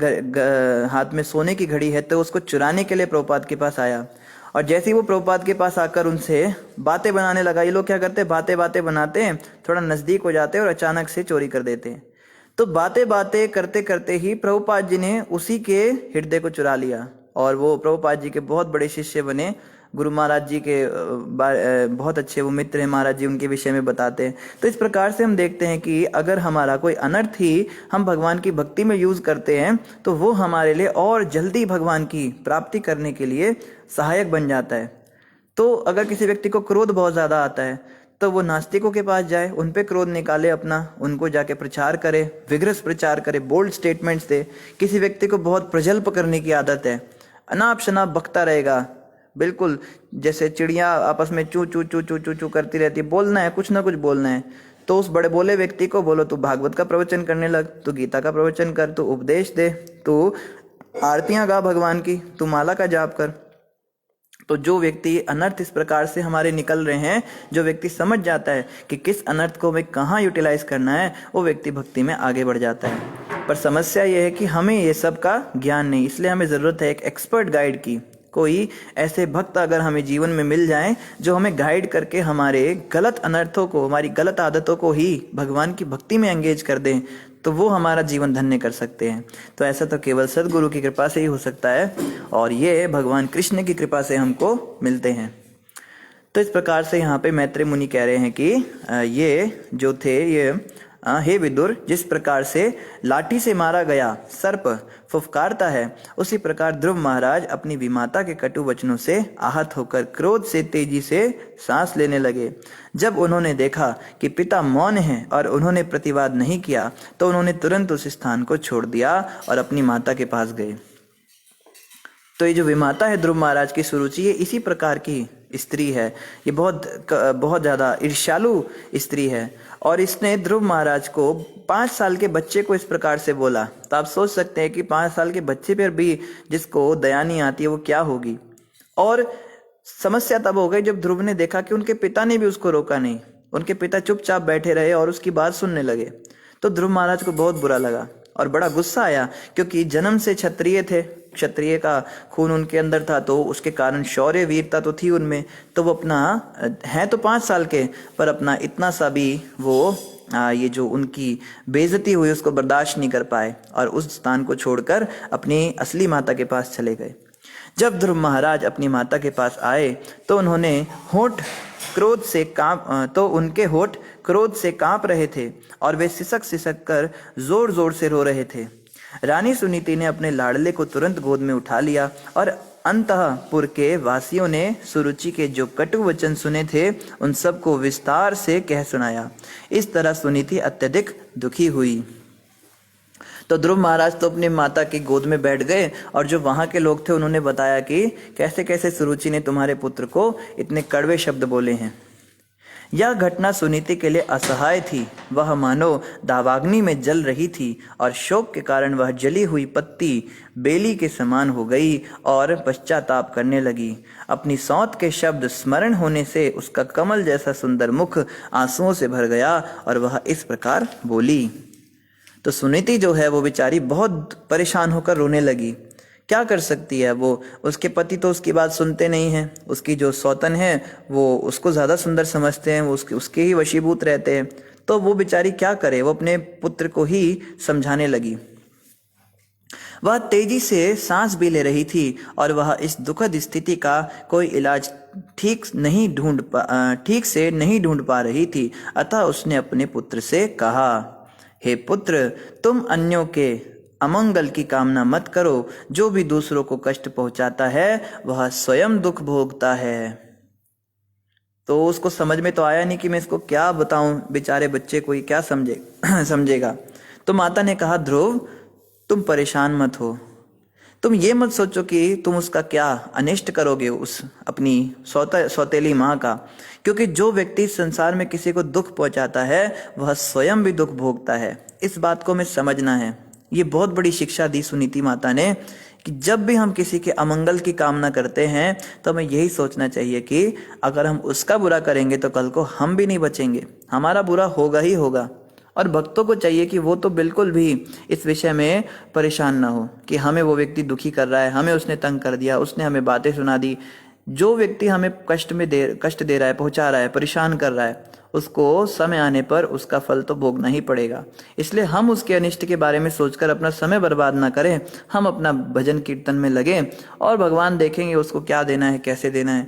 हाथ में सोने की घड़ी है, तो उसको चुराने के लिए प्रभुपाद के पास आया। और जैसे ही वो प्रभुपाद के पास आकर उनसे बातें बनाने लगा, ये लोग क्या करते हैं, बातें बातें बनाते हैं, थोड़ा नज़दीक हो जाते हैं और अचानक से चोरी कर देते हैं। तो बातें बातें करते करते ही प्रभुपाद जी ने उसी के हृदय को चुरा लिया और वो प्रभुपाद जी के बहुत बड़े शिष्य बने। गुरु महाराज जी के बहुत अच्छे वो मित्र हैं, महाराज जी उनके विषय में बताते हैं। तो इस प्रकार से हम देखते हैं कि अगर हमारा कोई अनर्थ ही हम भगवान की भक्ति में यूज करते हैं तो वो हमारे लिए और जल्दी भगवान की प्राप्ति करने के लिए सहायक बन जाता है। तो अगर किसी व्यक्ति को क्रोध बहुत ज़्यादा आता है तो वो नास्तिकों के पास जाए, उन पे क्रोध निकाले अपना, उनको जाके प्रचार करे, विग्रस प्रचार करे, बोल्ड स्टेटमेंट्स दे। किसी व्यक्ति को बहुत प्रजल्प करने की आदत है, अनाप शनाप बकता रहेगा, बिल्कुल जैसे चिड़िया आपस में चू चू चू चू चू चू करती रहती है, बोलना है, कुछ ना कुछ बोलना है। तो उस बड़े बोले व्यक्ति को बोलो तू भागवत का प्रवचन करने लग, तू गीता का प्रवचन कर, तू उपदेश दे, तू आरतियां गा भगवान की, तू माला का जाप कर। तो जो व्यक्ति अनर्थ इस प्रकार से हमारे निकल रहे हैं, जो व्यक्ति समझ जाता है कि किस अनर्थ को हमें कहाँ यूटिलाइज करना है, वो व्यक्ति भक्ति में आगे बढ़ जाता है। पर समस्या ये है कि हमें ये सब का ज्ञान नहीं, इसलिए हमें ज़रूरत है एक एक्सपर्ट गाइड की। कोई ऐसे भक्त अगर हमें जीवन में मिल जाएं जो हमें गाइड करके हमारे गलत अनर्थों को, हमारी गलत आदतों को ही भगवान की भक्ति में एंगेज कर दें, तो वो हमारा जीवन धन्य कर सकते हैं। तो ऐसा तो केवल सदगुरु की कृपा से ही हो सकता है, और ये भगवान कृष्ण की कृपा से हमको मिलते हैं। तो इस प्रकार से यहाँ पे मैत्रेय मुनि कह रहे हैं कि ये जो थे, ये हे विदुर, जिस प्रकार से लाठी से मारा गया सर्प फुफकारता है, उसी प्रकार ध्रुव महाराज अपनी विमाता के कटु वचनों से आहत होकर क्रोध से तेजी से सांस लेने लगे। जब उन्होंने देखा कि पिता मौन हैं और उन्होंने प्रतिवाद नहीं किया, तो उन्होंने तुरंत उस स्थान को छोड़ दिया और अपनी माता के पास गए। तो ये जो विमाता है ध्रुव महाराज की सुरुचि, ये इसी प्रकार की स्त्री है। ये बहुत ज़्यादा ईर्ष्यालु स्त्री है, और इसने ध्रुव महाराज को 5 साल के बच्चे को इस प्रकार से बोला। तो आप सोच सकते हैं कि 5 साल के बच्चे पर भी जिसको दया नहीं आती है वो क्या होगी। और समस्या तब हो गई जब ध्रुव ने देखा कि उनके पिता ने भी उसको रोका नहीं, उनके पिता चुपचाप बैठे रहे और उसकी बात सुनने लगे। तो ध्रुव महाराज को बहुत बुरा लगा और बड़ा गुस्सा आया, क्योंकि जन्म से क्षत्रिय थे, क्षत्रिय का खून उनके अंदर था, तो उसके कारण शौर्य वीरता तो थी उनमें, तो वो अपना हैं तो 5 साल के, पर अपना इतना सा भी वो ये जो उनकी बेइज्जती हुई उसको बर्दाश्त नहीं कर पाए और उस स्थान को छोड़कर अपनी असली माता के पास चले गए। जब ध्रुव महाराज अपनी माता के पास आए तो उनके होठ क्रोध से कांप रहे थे और वे सिसक सिसक कर जोर जोर से रो रहे थे। रानी सुनीति ने अपने लाडले को तुरंत गोद में उठा लिया और अंतःपुर के वासियों ने सुरुचि के जो कटु वचन सुने थे उन सबको विस्तार से कह सुनाया। इस तरह सुनीति अत्यधिक दुखी हुई। तो ध्रुव महाराज तो अपनी माता की गोद में बैठ गए और जो वहां के लोग थे उन्होंने बताया कि कैसे कैसे सुरुचि ने तुम्हारे पुत्र को इतने कड़वे शब्द बोले हैं। यह घटना सुनीति के लिए असहाय थी। वह मानो दावाग्नि में जल रही थी और शोक के कारण वह जली हुई पत्ती बेली के समान हो गई और पश्चाताप करने लगी। अपनी सौत के शब्द स्मरण होने से उसका कमल जैसा सुंदर मुख आंसुओं से भर गया और वह इस प्रकार बोली। तो सुनीति जो है वो बेचारी बहुत परेशान होकर रोने लगी। क्या कर सकती है वो, उसके पति तो उसकी बात सुनते नहीं हैं, उसकी जो सौतन है वो उसको ज़्यादा सुंदर समझते हैं, वो उसके ही वशीभूत रहते हैं, तो वो बेचारी क्या करे, वो अपने पुत्र को ही समझाने लगी। वह तेजी से सांस भी ले रही थी और वह इस दुखद स्थिति का कोई इलाज ठीक से नहीं ढूंढ पा रही थी। अतः उसने अपने पुत्र से कहा, हे पुत्र, तुम अन्यों के अमंगल की कामना मत करो। जो भी दूसरों को कष्ट पहुंचाता है वह स्वयं दुख भोगता है। तो उसको समझ में तो आया नहीं कि मैं इसको क्या बताऊं, बेचारे बच्चे को क्या समझेगा। तो माता ने कहा, ध्रुव तुम परेशान मत हो, तुम ये मत सोचो कि तुम उसका क्या अनिष्ट करोगे, उस अपनी सौतेली माँ का, क्योंकि जो व्यक्ति संसार में किसी को दुख पहुंचाता है वह स्वयं भी दुख भोगता है। इस बात को हमें समझना है। ये बहुत बड़ी शिक्षा दी सुनीति माता ने कि जब भी हम किसी के अमंगल की कामना करते हैं तो हमें यही सोचना चाहिए कि अगर हम उसका बुरा करेंगे तो कल को हम भी नहीं बचेंगे, हमारा बुरा होगा ही होगा। और भक्तों को चाहिए कि वो तो बिल्कुल भी इस विषय में परेशान ना हो कि हमें वो व्यक्ति दुखी कर रहा है, हमें उसने तंग कर दिया, उसने हमें बातें सुना दी। जो व्यक्ति हमें कष्ट दे रहा है, पहुंचा रहा है, परेशान कर रहा है, उसको समय आने पर उसका फल तो भोगना ही पड़ेगा। इसलिए हम उसके अनिष्ट के बारे में सोचकर अपना समय बर्बाद ना करें, हम अपना भजन कीर्तन में लगे और भगवान देखेंगे उसको क्या देना है, कैसे देना है।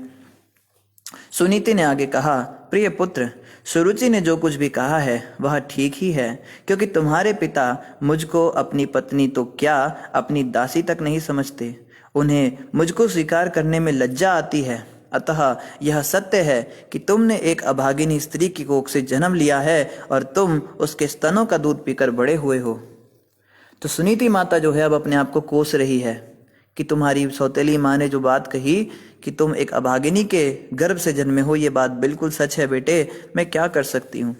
सुनीति ने आगे कहा, प्रिय पुत्र, सुरुचि ने जो कुछ भी कहा है वह ठीक ही है, क्योंकि तुम्हारे पिता मुझको अपनी पत्नी तो क्या अपनी दासी तक नहीं समझते। उन्हें मुझको स्वीकार करने में लज्जा आती है। अतः यह सत्य है कि तुमने एक अभागिनी स्त्री की कोख से जन्म लिया है और तुम उसके स्तनों का दूध पीकर बड़े हुए हो। तो सुनीति माता जो है अब अपने आप को कोस रही है कि तुम्हारी सौतेली माँ ने जो बात कही कि तुम एक अभागिनी के गर्भ से जन्मे हो, ये बात बिल्कुल सच है बेटे, मैं क्या कर सकती हूँ।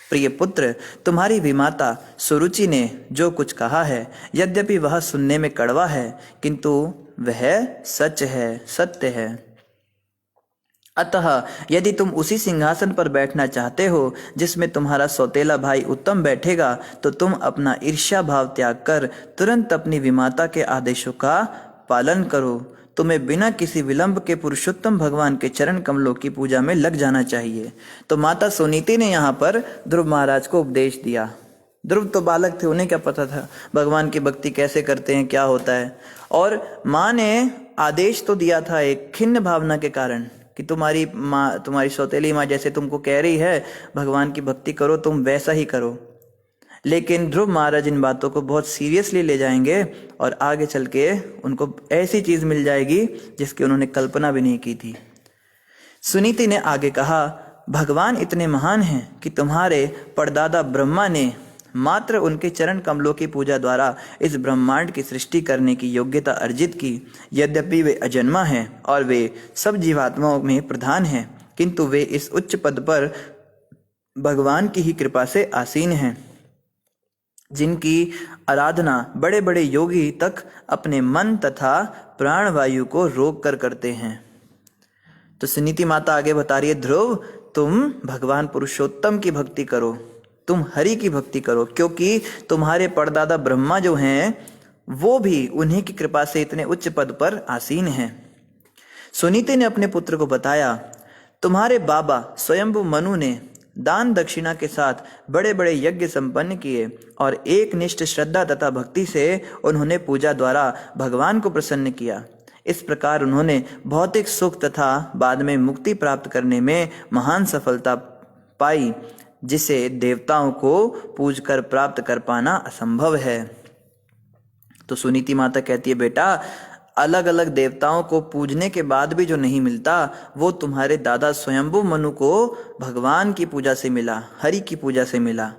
प्रिय पुत्र, तुम्हारी विमाता सुरुचि ने जो कुछ कहा है, यद्यपि वह सुनने में कड़वा है, किंतु वह सच है, सत्य है। अतः यदि तुम उसी सिंहासन पर बैठना चाहते हो जिसमें तुम्हारा सौतेला भाई उत्तम बैठेगा, तो तुम अपना ईर्ष्या भाव त्याग कर तुरंत अपनी विमाता के आदेशों का पालन करो। तुम्हें बिना किसी विलंब के पुरुषोत्तम भगवान के चरण कमलों की पूजा में लग जाना चाहिए। तो माता सुनीति ने यहाँ पर ध्रुव महाराज को उपदेश दिया। ध्रुव तो बालक थे, उन्हें क्या पता था भगवान की भक्ति कैसे करते हैं, क्या होता है। और माँ ने आदेश तो दिया था एक खिन्न भावना के कारण कि तुम्हारी माँ, तुम्हारी सौतेली माँ जैसे तुमको कह रही है भगवान की भक्ति करो, तुम वैसा ही करो। लेकिन ध्रुव महाराज इन बातों को बहुत सीरियसली ले जाएंगे और आगे चल के उनको ऐसी चीज मिल जाएगी जिसकी उन्होंने कल्पना भी नहीं की थी। सुनीति ने आगे कहा, भगवान इतने महान हैं कि तुम्हारे परदादा ब्रह्मा ने मात्र उनके चरण कमलों की पूजा द्वारा इस ब्रह्मांड की सृष्टि करने की योग्यता अर्जित की। यद्यपि वे अजन्मा हैं और वे सब जीवात्माओं में प्रधान हैं, किंतु वे इस उच्च पद पर भगवान की ही कृपा से आसीन हैं, जिनकी आराधना बड़े बड़े योगी तक अपने मन तथा प्राण वायु को रोक कर करते हैं। तो सुनीति माता आगे बता रही है, ध्रुव तुम भगवान पुरुषोत्तम की भक्ति करो, तुम हरि की भक्ति करो, क्योंकि तुम्हारे परदादा ब्रह्मा जो हैं वो भी उन्हीं की कृपा से इतने उच्च पद पर आसीन हैं। सुनीति ने अपने पुत्र को बताया, तुम्हारे बाबा स्वयंभु मनु ने दान दक्षिणा के साथ बड़े बड़े यज्ञ संपन्न किए और एक निष्ठ श्रद्धा तथा भक्ति से उन्होंने पूजा द्वारा भगवान को प्रसन्न किया। इस प्रकार उन्होंने भौतिक सुख तथा बाद में मुक्ति प्राप्त करने में महान सफलता पाई, जिसे देवताओं को पूजकर प्राप्त कर पाना असंभव है। तो सुनीति माता कहती है, बेटा अलग अलग देवताओं को पूजने के बाद भी जो नहीं मिलता, वो तुम्हारे दादा स्वयंभु मनु को भगवान की पूजा से मिला, हरि की पूजा से मिला।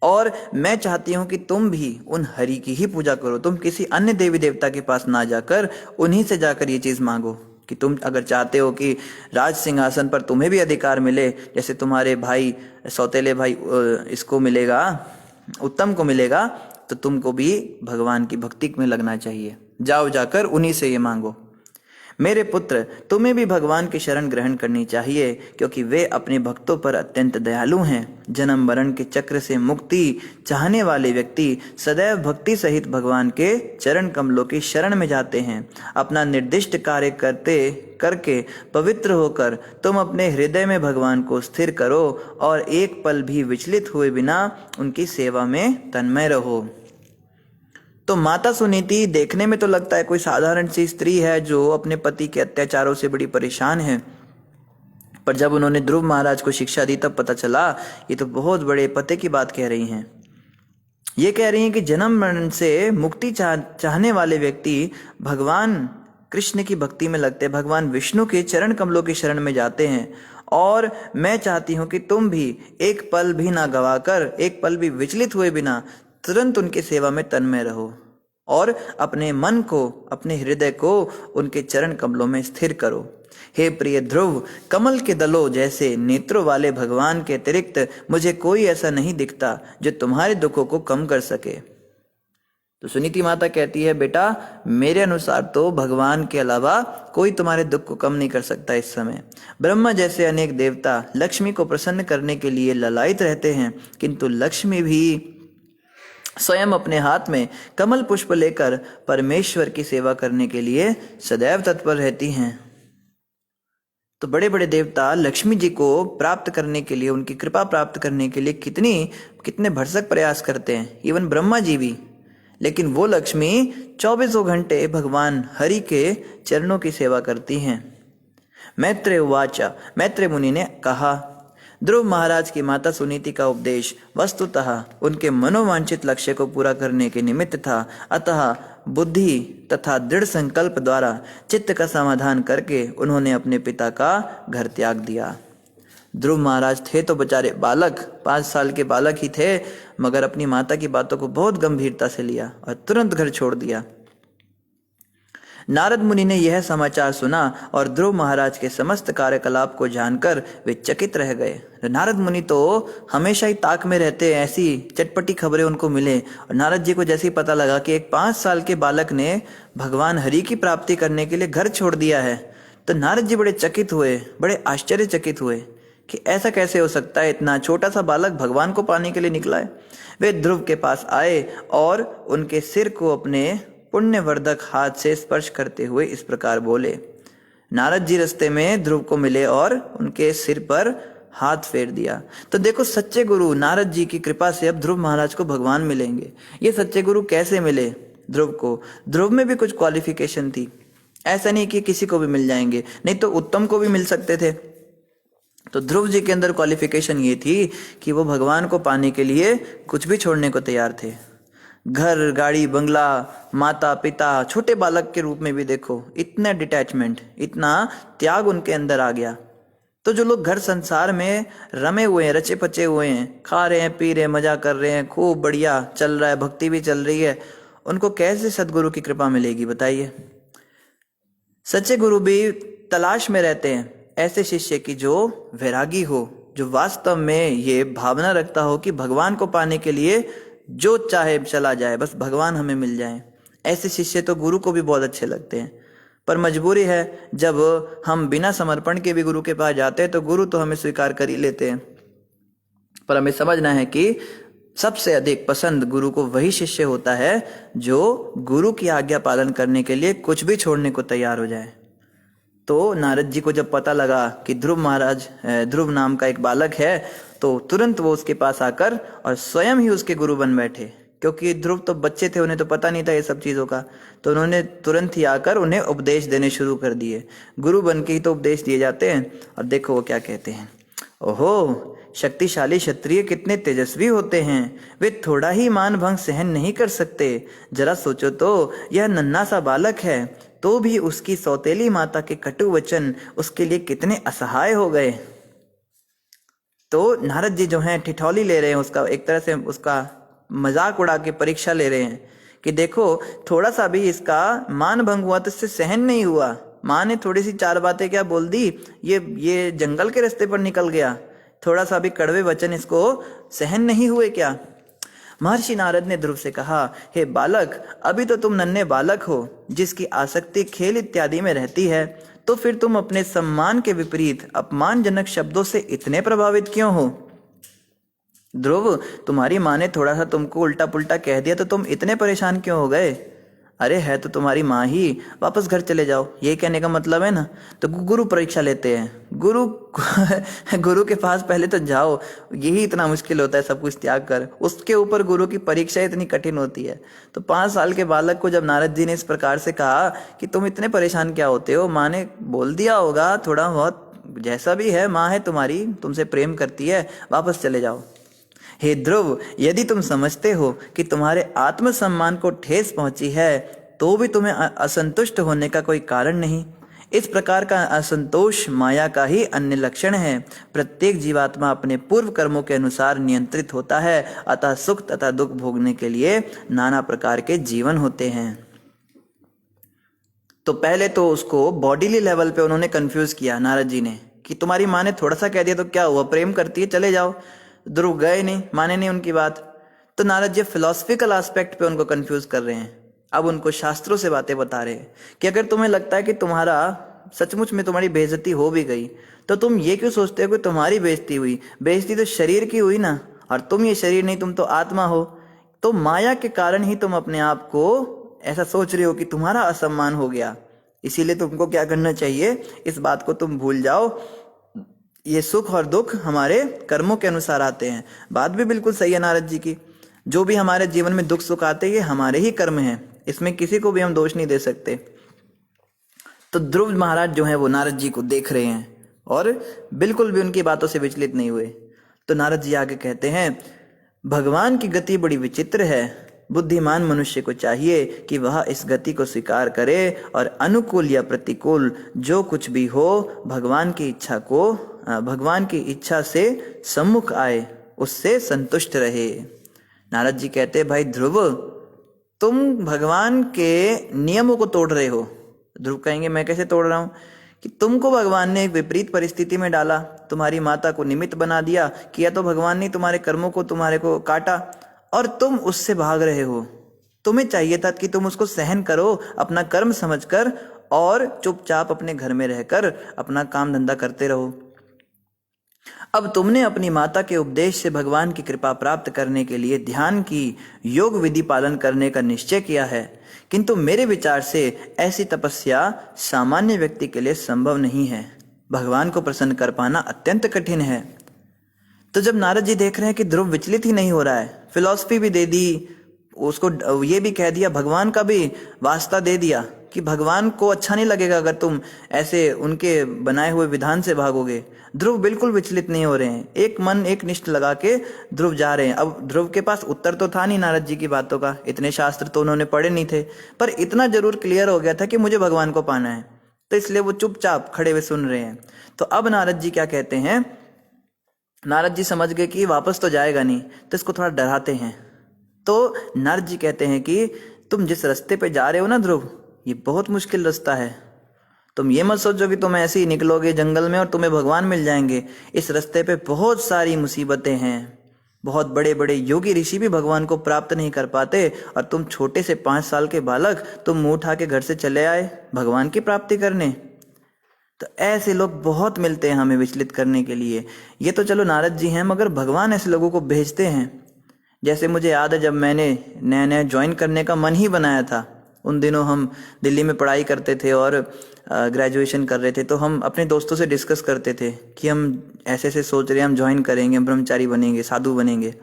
और मैं चाहती हूं कि तुम भी उन हरि की ही पूजा करो। तुम किसी अन्य देवी देवता के पास ना जाकर उन्हीं से जाकर ये चीज मांगो कि तुम अगर चाहते हो कि राज सिंहासन पर तुम्हें भी अधिकार मिले, जैसे तुम्हारे भाई सौतेले भाई इसको मिलेगा, उत्तम को मिलेगा, तो तुमको भी भगवान की भक्ति में लगना चाहिए। जाओ जाकर उन्हीं से ये मांगो। मेरे पुत्र, तुम्हें भी भगवान की शरण ग्रहण करनी चाहिए, क्योंकि वे अपने भक्तों पर अत्यंत दयालु हैं। जन्म मरण के चक्र से मुक्ति चाहने वाले व्यक्ति सदैव भक्ति सहित भगवान के चरण कमलों की शरण में जाते हैं। अपना निर्दिष्ट कार्य करके पवित्र होकर तुम अपने हृदय में भगवान को स्थिर करो और एक पल भी विचलित हुए बिना उनकी सेवा में तन्मय रहो। तो माता सुनीति देखने में तो लगता है कोई साधारण सी स्त्री है जो अपने पति के अत्याचारों से बड़ी परेशान है, पर जब उन्होंने ध्रुव महाराज को शिक्षा दी तब पता चला ये तो बहुत बड़े पते की बात कह रही हैं। ये कह रही हैं कि जन्म मरण से मुक्ति चाहने वाले व्यक्ति भगवान कृष्ण की भक्ति में लगते, भगवान विष्णु के चरण कमलों की शरण में जाते हैं। और मैं चाहती हूं कि तुम भी एक पल भी ना गवाकर, एक पल भी विचलित हुए बिना तुरंत उनकी सेवा में तन्मय रहो और अपने मन को, अपने हृदय को उनके चरण कमलों में स्थिर करो। हे प्रिय ध्रुव, कमल के दलों जैसे नेत्रों वाले भगवान के अतिरिक्त मुझे कोई ऐसा नहीं दिखता जो तुम्हारे दुखों को कम कर सके। तो सुनीति माता कहती है, बेटा मेरे अनुसार तो भगवान के अलावा कोई तुम्हारे दुख को कम नहीं कर सकता। इस समय ब्रह्मा जैसे अनेक देवता लक्ष्मी को प्रसन्न करने के लिए ललायित रहते हैं, किंतु लक्ष्मी भी स्वयं अपने हाथ में कमल पुष्प लेकर परमेश्वर की सेवा करने के लिए सदैव तत्पर रहती हैं। तो बड़े बड़े देवता लक्ष्मी जी को प्राप्त करने के लिए, उनकी कृपा प्राप्त करने के लिए कितने भरसक प्रयास करते हैं, इवन ब्रह्मा जी भी। लेकिन वो लक्ष्मी 24 घंटे भगवान हरि के चरणों की सेवा करती हैं। मैत्रेय उवाचा, मैत्रेय मुनि ने कहा, ध्रुव महाराज की माता सुनीति का उपदेश वस्तुतः उनके मनोवांछित लक्ष्य को पूरा करने के निमित्त था। अतः बुद्धि तथा दृढ़ संकल्प द्वारा चित्त का समाधान करके उन्होंने अपने पिता का घर त्याग दिया। ध्रुव महाराज थे तो बेचारे बालक, 5 साल के बालक ही थे, मगर अपनी माता की बातों को बहुत गंभीरता से लिया और तुरंत घर छोड़ दिया। नारद मुनि ने यह समाचार सुना और ध्रुव महाराज के समस्त कार्यकलाप को जानकर वे चकित रह गए। नारद मुनि तो हमेशा ही ताक में रहते, ऐसी चटपटी खबरें उनको मिले। और नारद जी को जैसे ही पता लगा कि एक 5 साल के बालक ने भगवान हरि की प्राप्ति करने के लिए घर छोड़ दिया है, तो नारद जी बड़े चकित हुए, बड़े आश्चर्यचकित हुए कि ऐसा कैसे हो सकता है, इतना छोटा सा बालक भगवान को पाने के लिए निकला है। वे ध्रुव के पास आए और उनके सिर को अपने पुण्यवर्धक हाथ से स्पर्श करते हुए इस प्रकार बोले। नारद जी रास्ते में ध्रुव को मिले और उनके सिर पर हाथ फेर दिया। तो देखो, सच्चे गुरु नारद जी की कृपा से अब ध्रुव महाराज को भगवान मिलेंगे। ये सच्चे गुरु कैसे मिले ध्रुव को? ध्रुव में भी कुछ क्वालिफिकेशन थी, ऐसा नहीं कि किसी को भी मिल जाएंगे, नहीं तो उत्तम को भी मिल सकते थे। तो ध्रुव जी के अंदर क्वालिफिकेशन ये थी कि वो भगवान को पाने के लिए कुछ भी छोड़ने को तैयार थे। घर, गाड़ी, बंगला, माता पिता, छोटे बालक के रूप में भी देखो, इतना डिटैचमेंट, इतना त्याग उनके अंदर आ गया। तो जो लोग घर संसार में रमे हुए हैं, रचे पचे हुए हैं, खा रहे हैं, पी रहे हैं, मजा कर रहे हैं, खूब बढ़िया चल रहा है, भक्ति भी चल रही है, उनको कैसे सदगुरु की कृपा मिलेगी बताइए? सच्चे गुरु भी तलाश में रहते हैं ऐसे शिष्य की जो वैरागी हो, जो वास्तव में ये भावना रखता हो कि भगवान को पाने के लिए जो चाहे चला जाए, बस भगवान हमें मिल जाए। ऐसे शिष्य तो गुरु को भी बहुत अच्छे लगते हैं, पर मजबूरी है, जब हम बिना समर्पण के भी गुरु के पास जाते हैं तो गुरु तो हमें स्वीकार कर ही लेते हैं। पर हमें समझना है कि सबसे अधिक पसंद गुरु को वही शिष्य होता है जो गुरु की आज्ञा पालन करने के लिए कुछ भी छोड़ने को तैयार हो जाए। तो नारद जी को जब पता लगा कि ध्रुव नाम का एक बालक है, तो तुरंत वो उसके पास आकर और स्वयं ही उसके गुरु बन बैठे। क्योंकि ध्रुव तो बच्चे थे, उन्हें तो पता नहीं था ये सब चीजों का, तो उन्होंने तुरंत ही आकर उन्हें उपदेश देने शुरू कर दिए। गुरु बन के ही तो उपदेश दिए जाते हैं। और देखो वो क्या कहते हैं, ओहो शक्तिशाली क्षत्रिय कितने तेजस्वी होते हैं, वे थोड़ा ही मान भंग सहन नहीं कर सकते। जरा सोचो तो, यह नन्हा सा बालक है, तो भी उसकी सौतेली माता के कटु वचन उसके लिए कितने असहाय हो गए। तो नारद जी जो हैं ठिठौली ले रहे हैं, उसका एक तरह से उसका मजाक उड़ा के परीक्षा ले रहे हैं कि देखो थोड़ा सा भी इसका मान भंग हुआ तो इससे सहन नहीं हुआ। माँ ने थोड़ी सी चार बातें क्या बोल दी, ये जंगल के रास्ते पर निकल गया, थोड़ा सा भी कड़वे वचन इसको सहन नहीं हुए क्या। महर्षि नारद ने ध्रुव से कहा, हे बालक, अभी तो तुम नन्हे बालक हो, जिसकी आसक्ति खेल इत्यादि में रहती है, तो फिर तुम अपने सम्मान के विपरीत अपमानजनक शब्दों से इतने प्रभावित क्यों हो। ध्रुव, तुम्हारी माँ ने थोड़ा सा तुमको उल्टा पुल्टा कह दिया तो तुम इतने परेशान क्यों हो गए। अरे है तो तुम्हारी माँ ही, वापस घर चले जाओ, यही कहने का मतलब है ना। तो गुरु परीक्षा लेते हैं, गुरु के पास पहले तो जाओ, यही इतना मुश्किल होता है सब कुछ त्याग कर, उसके ऊपर गुरु की परीक्षा इतनी कठिन होती है। तो 5 साल के बालक को जब नारद जी ने इस प्रकार से कहा कि तुम इतने परेशान क्या होते हो, माँ ने बोल दिया होगा थोड़ा बहुत, जैसा भी है माँ है तुम्हारी, तुमसे प्रेम करती है, वापस चले जाओ। हे ध्रुव, यदि तुम समझते हो कि तुम्हारे आत्मसम्मान को ठेस पहुंची है, तो भी तुम्हें असंतुष्ट होने का कोई कारण नहीं। इस प्रकार का असंतोष माया का ही अन्य लक्षण है। प्रत्येक जीवात्मा अपने पूर्व कर्मों के अनुसार नियंत्रित होता है, अतः सुख तथा दुख भोगने के लिए नाना प्रकार के जीवन होते हैं। तो पहले तो उसको बॉडीली लेवल पे उन्होंने कंफ्यूज किया नारद जी ने कि तुम्हारी माँ ने थोड़ा सा कह दिया तो क्या हुआ, प्रेम करती है, चले जाओ। ध्रुव गए नहीं, माने नहीं उनकी बात। तो नारद जी फिलोसफिकल एस्पेक्ट पे उनको कंफ्यूज कर रहे हैं। अब उनको शास्त्रों से बातें बता रहे हैं कि अगर तुम्हें लगता है कि तुम्हारा सचमुच में तुम्हारी बेइज्जती हो भी गई, तो तुम ये क्यों सोचते हो कि तुम्हारी बेइज्जती हुई। बेइज्जती तो शरीर की हुई ना, और तुम ये शरीर नहीं, तुम तो आत्मा हो। तो माया के कारण ही तुम अपने आप को ऐसा सोच रहे हो कि तुम्हारा असम्मान हो गया। इसीलिए तुमको क्या करना चाहिए, इस बात को तुम भूल जाओ। ये सुख और दुख हमारे कर्मों के अनुसार आते हैं। बात भी बिल्कुल सही है नारद जी की। जो भी हमारे जीवन में दुख सुख आते हैं, ये हमारे ही कर्म हैं, इसमें किसी को भी हम दोष नहीं दे सकते। तो ध्रुव महाराज जो हैं वो नारद जी को देख रहे हैं और बिल्कुल भी उनकी बातों से विचलित नहीं हुए। तो नारद जी आगे कहते हैं, भगवान की गति बड़ी विचित्र है। बुद्धिमान मनुष्य को चाहिए कि वह इस गति को स्वीकार करे और अनुकूल या प्रतिकूल जो कुछ भी हो, भगवान की इच्छा से सम्मुख आए, उससे संतुष्ट रहे। नारद जी कहते हैं, भाई ध्रुव, तुम भगवान के नियमों को तोड़ रहे हो। ध्रुव कहेंगे, मैं कैसे तोड़ रहा हूँ, कि तुमको भगवान ने एक विपरीत परिस्थिति में डाला, तुम्हारी माता को निमित्त बना दिया, किया तो भगवान ने तुम्हारे कर्मों को, तुम्हारे को काटा, और तुम उससे भाग रहे हो। तुम्हें चाहिए था कि तुम उसको सहन करो अपना कर्म समझकर, और चुपचाप अपने घर में रहकर अपना काम धंधा करते रहो। अब तुमने अपनी माता के उपदेश से भगवान की कृपा प्राप्त करने के लिए ध्यान की योग विधि पालन करने का निश्चय किया है, किंतु मेरे विचार से ऐसी तपस्या सामान्य व्यक्ति के लिए संभव नहीं है। भगवान को प्रसन्न कर पाना अत्यंत कठिन है। तो जब नारद जी देख रहे हैं कि ध्रुव विचलित ही नहीं हो रहा है, फिलॉसफी भी दे दी, उसको ये भी कह दिया, भगवान का भी वास्ता दे दिया कि भगवान को अच्छा नहीं लगेगा अगर तुम ऐसे उनके बनाए हुए विधान से भागोगे। ध्रुव बिल्कुल विचलित नहीं हो रहे हैं, एक मन एक निष्ठ लगा के ध्रुव जा रहे हैं। अब ध्रुव के पास उत्तर तो था नहीं नारद जी की बातों का, इतने शास्त्र तो उन्होंने पढ़े नहीं थे, पर इतना जरूर क्लियर हो गया था कि मुझे भगवान को पाना है, तो इसलिए वो चुपचाप खड़े हुए सुन रहे हैं। तो अब नारद जी क्या कहते हैं, नारद जी समझ गए कि वापस तो जाएगा नहीं, तो इसको थोड़ा डराते हैं। तो नारद जी कहते हैं कि तुम जिस रास्ते पे जा रहे हो ना ध्रुव, ये बहुत मुश्किल रास्ता है। तुम ये मत सोचो कि तुम ऐसे ही निकलोगे जंगल में और तुम्हें भगवान मिल जाएंगे। इस रास्ते पे बहुत सारी मुसीबतें हैं, बहुत बड़े बड़े योगी ऋषि भी भगवान को प्राप्त नहीं कर पाते, और तुम छोटे से 5 साल के बालक, तुम मुंह उठा के घर से चले आए भगवान की प्राप्ति करने। तो ऐसे लोग बहुत मिलते हैं हमें विचलित करने के लिए। ये तो चलो नारद जी हैं, मगर भगवान ऐसे लोगों को भेजते हैं जैसे मुझे याद है जब मैंने नया नया ज्वाइन करने का मन ही बनाया था, उन दिनों हम दिल्ली में पढ़ाई करते थे और ग्रेजुएशन कर रहे थे, तो हम अपने दोस्तों से डिस्कस करते थे कि हम ऐसे ऐसे सोच रहे हैं, हम ज्वाइन करेंगे, हम ब्रह्मचारी बनेंगे, साधु बनेंगे।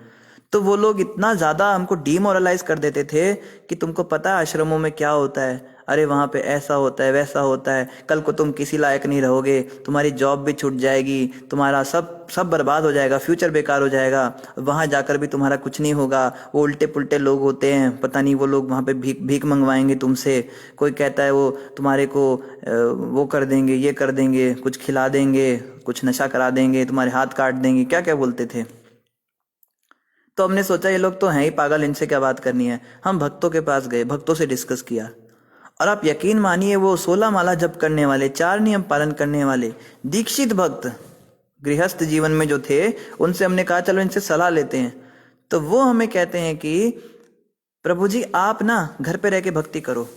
तो वो लोग इतना ज़्यादा हमको डीमोरलाइज कर देते थे कि तुमको पता है आश्रमों में क्या होता है, अरे वहाँ पे ऐसा होता है, वैसा होता है, कल को तुम किसी लायक नहीं रहोगे, तुम्हारी जॉब भी छूट जाएगी, तुम्हारा सब सब बर्बाद हो जाएगा, फ्यूचर बेकार हो जाएगा, वहाँ जाकर भी तुम्हारा कुछ नहीं होगा, वो उल्टे पुल्टे लोग होते हैं, पता नहीं वो लोग वहाँ पे भीख भीख मंगवाएंगे तुमसे, कोई कहता है वो तुम्हारे को वो कर देंगे, ये कर देंगे, कुछ खिला देंगे, कुछ नशा करा देंगे, तुम्हारे हाथ काट देंगे, क्या क्या बोलते थे। तो हमने सोचा ये लोग तो हैं ही पागल, इनसे क्या बात करनी है। हम भक्तों के पास गए, भक्तों से डिस्कस किया, और आप यकीन मानिए वो 16 माला जप करने वाले, 4 नियम पालन करने वाले दीक्षित भक्त गृहस्थ जीवन में जो थे, उनसे हमने कहा चलो इनसे सलाह लेते हैं। तो वो हमें कहते हैं कि प्रभु जी आप ना घर पे रह के भक्ति करो,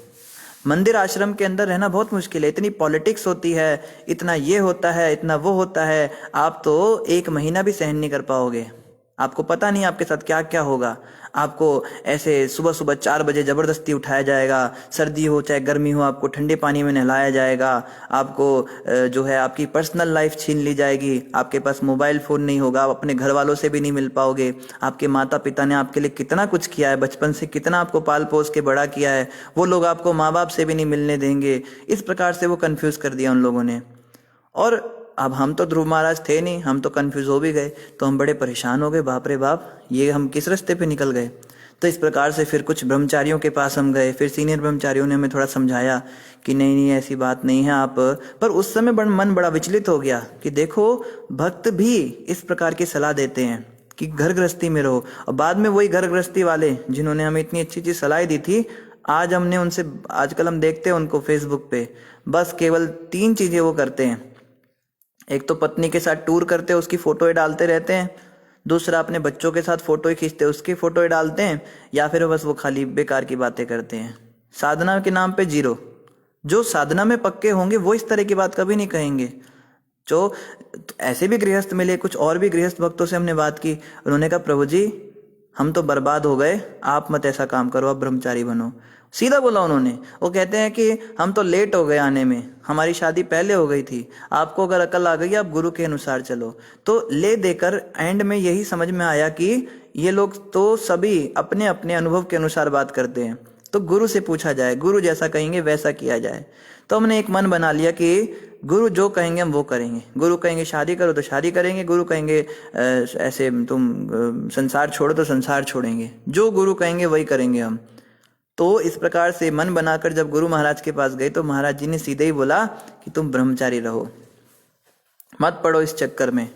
मंदिर आश्रम के अंदर रहना बहुत मुश्किल है, इतनी पॉलिटिक्स होती है, इतना ये होता है, इतना वो होता है, आप तो 1 महीना भी सहन नहीं कर पाओगे, आपको पता नहीं आपके साथ क्या क्या होगा। आपको ऐसे सुबह सुबह 4 बजे जबरदस्ती उठाया जाएगा, सर्दी हो चाहे गर्मी हो, आपको ठंडे पानी में नहलाया जाएगा, आपको जो है आपकी पर्सनल लाइफ छीन ली जाएगी, आपके पास मोबाइल फोन नहीं होगा, आप अपने घर वालों से भी नहीं मिल पाओगे, आपके माता पिता ने आपके लिए कितना कुछ किया है, बचपन से कितना आपको पाल पोस के बड़ा किया है, वो लोग आपको माँ बाप से भी नहीं मिलने देंगे। इस प्रकार से वो कंफ्यूज कर दिया उन लोगों ने। और अब हम तो ध्रुव महाराज थे नहीं, हम तो कंफ्यूज हो भी गए, तो हम बड़े परेशान हो गए, बाप रे बाप ये हम किस रास्ते पे निकल गए। तो इस प्रकार से फिर कुछ ब्रह्मचारियों के पास हम गए, फिर सीनियर ब्रह्मचारियों ने हमें थोड़ा समझाया कि नहीं नहीं ऐसी बात नहीं है आप, पर उस समय मन बड़ा विचलित हो गया कि देखो भक्त भी इस प्रकार की सलाह देते हैं कि घर गृहस्थी में रहो, और बाद में वही घर गृहस्थी वाले जिन्होंने हमें इतनी अच्छी अच्छी सलाह दी थी, आज हमने उनसे, आजकल हम देखते हैं उनको फेसबुक पे, बस केवल 3 चीजें वो करते हैं। एक तो पत्नी के साथ टूर करते हैं, उसकी फोटो डालते रहते हैं, दूसरा अपने बच्चों के साथ फोटो ही खींचते हैं, उसकी फोटो डालते हैं, या फिर बस वो खाली बेकार की बातें करते हैं। साधना के नाम पे जीरो। जो साधना में पक्के होंगे वो इस तरह की बात कभी नहीं कहेंगे। जो ऐसे भी गृहस्थ मिले, कुछ और भी गृहस्थ भक्तों से हमने बात की, उन्होंने कहा प्रभु जी हम तो बर्बाद हो गए, आप मत ऐसा काम करो, आप ब्रह्मचारी बनो। सीधा बोला उन्होंने। वो कहते हैं कि हम तो लेट हो गए आने में, हमारी शादी पहले हो गई थी, आपको अगर अकल आ गई आप गुरु के अनुसार चलो। तो ले देकर एंड में यही समझ में आया कि ये लोग तो सभी अपने अपने अनुभव के अनुसार बात करते हैं, तो गुरु से पूछा जाए, गुरु जैसा कहेंगे वैसा किया जाए। तो हमने एक मन बना लिया कि गुरु जो कहेंगे हम वो करेंगे। गुरु कहेंगे शादी करो तो शादी करेंगे, गुरु कहेंगे ऐसे तुम संसार छोड़ो तो संसार छोड़ेंगे, जो गुरु कहेंगे वही करेंगे हम। तो इस प्रकार से मन बनाकर जब गुरु महाराज के पास गए तो महाराज जी ने सीधे ही बोला कि तुम ब्रह्मचारी रहो, मत पड़ो इस चक्कर में,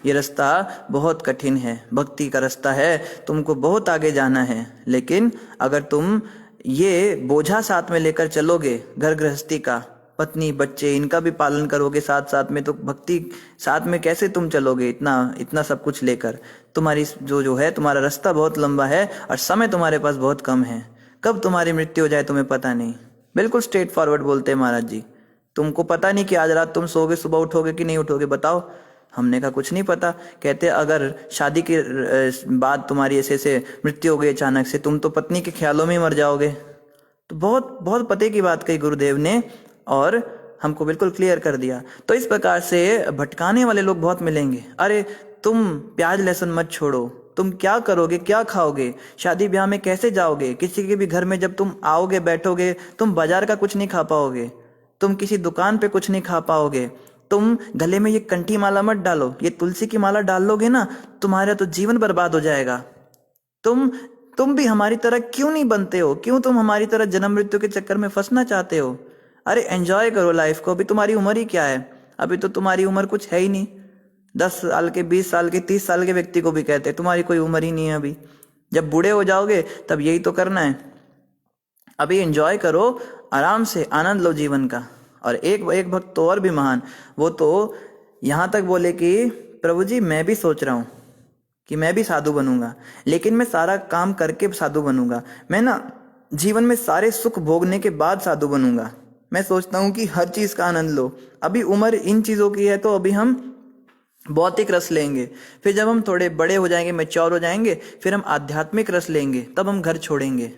ये रास्ता बहुत कठिन है, भक्ति का रास्ता है, तुमको बहुत आगे जाना है। लेकिन अगर तुम ये बोझा साथ में लेकर चलोगे, घर गृहस्थी का, पत्नी बच्चे इनका भी पालन करोगे साथ साथ में, तो भक्ति साथ में कैसे तुम चलोगे इतना इतना सब कुछ लेकर। तुम्हारी जो है तुम्हारा रास्ता बहुत लंबा है और समय तुम्हारे पास बहुत कम है, कब तुम्हारी मृत्यु हो जाए तुम्हें पता नहीं। बिल्कुल स्ट्रेट फॉरवर्ड बोलते हैं महाराज जी। तुमको पता नहीं कि आज रात तुम सोओगे, सुबह उठोगे कि नहीं उठोगे, बताओ। हमने कहा कुछ नहीं पता। कहते अगर शादी के बाद तुम्हारी ऐसे ऐसे मृत्यु हो गई अचानक से, तुम तो पत्नी के ख्यालों में ही मर जाओगे। तो बहुत बहुत पते की बात कही गुरुदेव ने और हमको बिल्कुल क्लियर कर दिया। तो इस प्रकार से भटकाने वाले लोग बहुत मिलेंगे। अरे तुम प्याज लहसुन मत छोड़ो, तुम क्या करोगे, क्या खाओगे, शादी ब्याह में कैसे जाओगे, किसी के भी घर में जब तुम आओगे बैठोगे, तुम बाजार का कुछ नहीं खा पाओगे, तुम किसी दुकान पे कुछ नहीं खा पाओगे, तुम गले में ये कंठी माला मत डालो, ये तुलसी की माला डाल लोगे ना, तुम्हारा तो जीवन बर्बाद हो जाएगा। तुम भी हमारी तरह क्यों नहीं बनते हो, क्यों तुम हमारी तरह जन्म मृत्यु के चक्कर में फंसना चाहते हो। अरे एंजॉय करो लाइफ को, अभी तुम्हारी उम्र ही क्या है, अभी तो तुम्हारी उम्र कुछ है ही नहीं। 10 साल के, 20 साल के, 30 साल के व्यक्ति को भी कहते हैं तुम्हारी कोई उम्र ही नहीं है अभी। जब बूढ़े हो जाओगे तब यही तो करना है। अभी एंजॉय करो, आराम से आनंद लो जीवन का। और एक भक्त तो और भी महान, वो तो यहाँ तक बोले कि प्रभु जी मैं भी सोच रहा हूँ कि मैं भी साधु बनूंगा, लेकिन मैं सारा काम करके साधु बनूंगा। मैं ना जीवन में सारे सुख भोगने के बाद साधु बनूंगा। मैं सोचता हूँ कि हर चीज का आनंद लो। अभी उम्र इन चीजों की है तो अभी हम भौतिक रस लेंगे, फिर जब हम थोड़े बड़े हो जाएंगे, मैच्योर हो जाएंगे, फिर हम आध्यात्मिक रस लेंगे, तब हम घर छोड़ेंगे।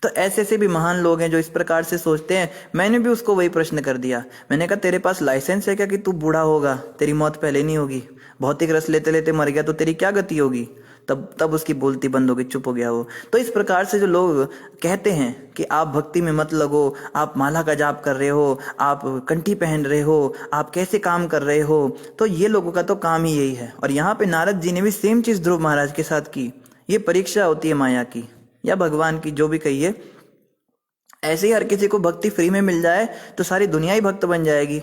तो ऐसे ऐसे भी महान लोग हैं जो इस प्रकार से सोचते हैं। मैंने भी उसको वही प्रश्न कर दिया। मैंने कहा तेरे पास लाइसेंस है क्या कि तू बूढ़ा होगा, तेरी मौत पहले नहीं होगी? भौतिक रस लेते लेते मर गया तो तेरी क्या गति होगी? तब उसकी बोलती बंद हो गई, चुप हो गया वो। तो इस प्रकार से जो लोग कहते हैं कि आप भक्ति में मत लगो, आप माला का जाप कर रहे हो, आप कंठी पहन रहे हो, आप कैसे काम कर रहे हो, तो ये लोगों का तो काम ही यही है। और यहाँ पे नारद जी ने भी सेम चीज ध्रुव महाराज के साथ की। ये परीक्षा होती है माया की या भगवान की, जो भी कहिए। ऐसे ही हर किसी को भक्ति फ्री में मिल जाए तो सारी दुनिया ही भक्त बन जाएगी।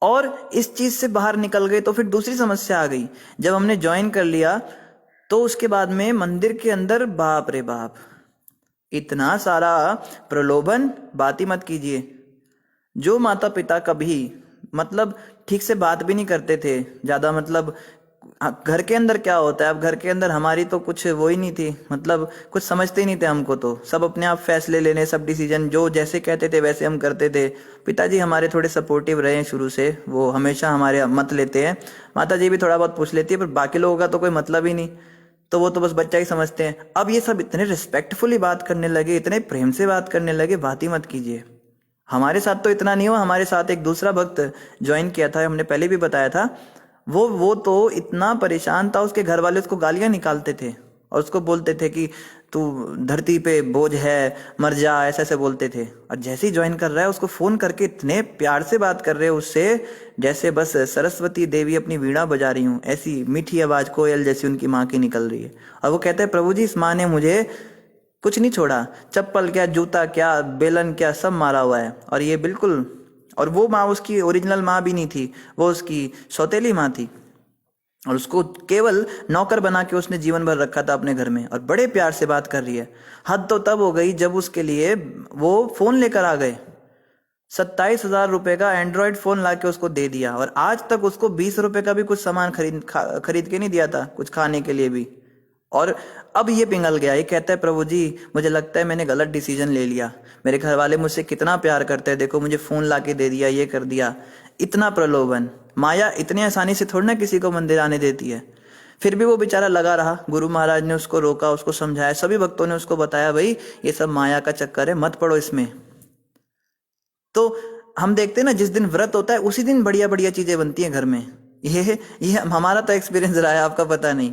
और इस चीज से बाहर निकल गए तो फिर दूसरी समस्या आ गई। जब हमने ज्वाइन कर लिया तो उसके बाद में मंदिर के अंदर बाप रे बाप इतना सारा प्रलोभन, बात ही मत कीजिए। जो माता पिता कभी मतलब ठीक से बात भी नहीं करते थे ज्यादा, मतलब घर के अंदर क्या होता है, अब घर के अंदर हमारी तो कुछ वो ही नहीं थी, मतलब कुछ समझते ही नहीं थे हमको, तो सब अपने आप फैसले लेने, सब डिसीजन जो जैसे कहते थे वैसे हम करते थे। पिताजी हमारे थोड़े सपोर्टिव रहे हैं शुरू से, वो हमेशा हमारे मत लेते हैं। माता जी भी थोड़ा बहुत पूछ लेती है, पर बाकी लोगों का तो कोई मतलब ही नहीं, तो वो तो बस बच्चा ही समझते हैं। अब ये सब इतने रिस्पेक्टफुली बात करने लगे, इतने प्रेम से बात करने लगे, बात ही मत कीजिए। हमारे साथ तो इतना नहीं हुआ, हमारे साथ एक दूसरा भक्त ज्वाइन किया था, हमने पहले भी बताया था। वो तो इतना परेशान था, उसके घर वाले उसको गालियां निकालते थे और उसको बोलते थे कि तू धरती पे बोझ है, मर जा, ऐसे ऐसे बोलते थे। और जैसे ही ज्वाइन कर रहा है उसको फोन करके इतने प्यार से बात कर रहे हैं उससे, जैसे बस सरस्वती देवी अपनी वीणा बजा रही हूँ, ऐसी मीठी आवाज कोयल जैसी उनकी माँ की निकल रही है। और वो कहते हैं प्रभु जी इस माँ ने मुझे कुछ नहीं छोड़ा, चप्पल क्या, जूता क्या, बेलन क्या, सब मारा हुआ है। और ये बिल्कुल, और वो माँ उसकी ओरिजिनल माँ भी नहीं थी, वो उसकी सौतेली माँ थी, और उसको केवल नौकर बना के उसने जीवन भर रखा था अपने घर में, और बड़े प्यार से बात कर रही है। हद तो तब हो गई जब उसके लिए वो फोन लेकर आ गए, 27,000 रुपए का एंड्रॉयड फोन लाके उसको दे दिया, और आज तक उसको 20 रुपए का भी कुछ सामान खरीद के नहीं दिया था, कुछ खाने के लिए भी। और अब ये पिघल गया, ये कहता है प्रभु जी मुझे लगता है मैंने गलत डिसीजन ले लिया, मेरे घर वाले मुझसे कितना प्यार करते हैं, देखो मुझे फोन लाके दे दिया, ये कर दिया। इतना प्रलोभन, माया इतनी आसानी से थोड़ी ना किसी को मंदिर आने देती है। फिर भी वो बेचारा लगा रहा, गुरु महाराज ने उसको रोका, उसको समझाया, सभी भक्तों ने उसको बताया भाई ये सब माया का चक्कर है, मत पड़ो इसमें। तो हम देखते हैं ना, जिस दिन व्रत होता है उसी दिन बढ़िया बढ़िया चीजें बनती हैं घर में। ये हमारा तो एक्सपीरियंस रहा है, आपका पता नहीं।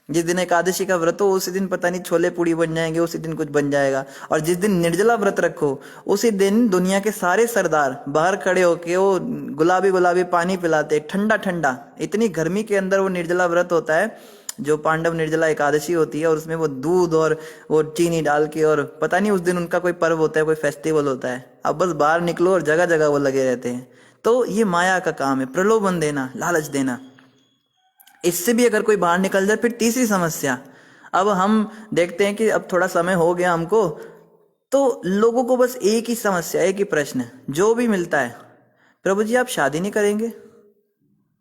जिस दिन एकादशी का व्रत हो उसी दिन पता नहीं छोले पूड़ी बन जाएंगे, उसी दिन कुछ बन जाएगा। और जिस दिन निर्जला व्रत रखो उसी दिन दुनिया के सारे सरदार बाहर खड़े होके वो गुलाबी गुलाबी पानी पिलाते, ठंडा ठंडा। इतनी गर्मी के अंदर वो निर्जला व्रत होता है, जो पांडव निर्जला एकादशी होती है, और उसमें वो दूध और वो चीनी डाल के, और पता नहीं उस दिन उनका कोई पर्व होता है, कोई फेस्टिवल होता है। अब बस बाहर निकलो और जगह जगह वो लगे रहते हैं। तो ये माया का काम है, प्रलोभन देना, लालच देना। इससे भी अगर कोई बाहर निकल जाए, फिर तीसरी समस्या। अब हम देखते हैं कि अब थोड़ा समय हो गया हमको, तो लोगों को बस एक ही समस्या, एक ही प्रश्न जो भी मिलता है, प्रभु जी आप शादी नहीं करेंगे,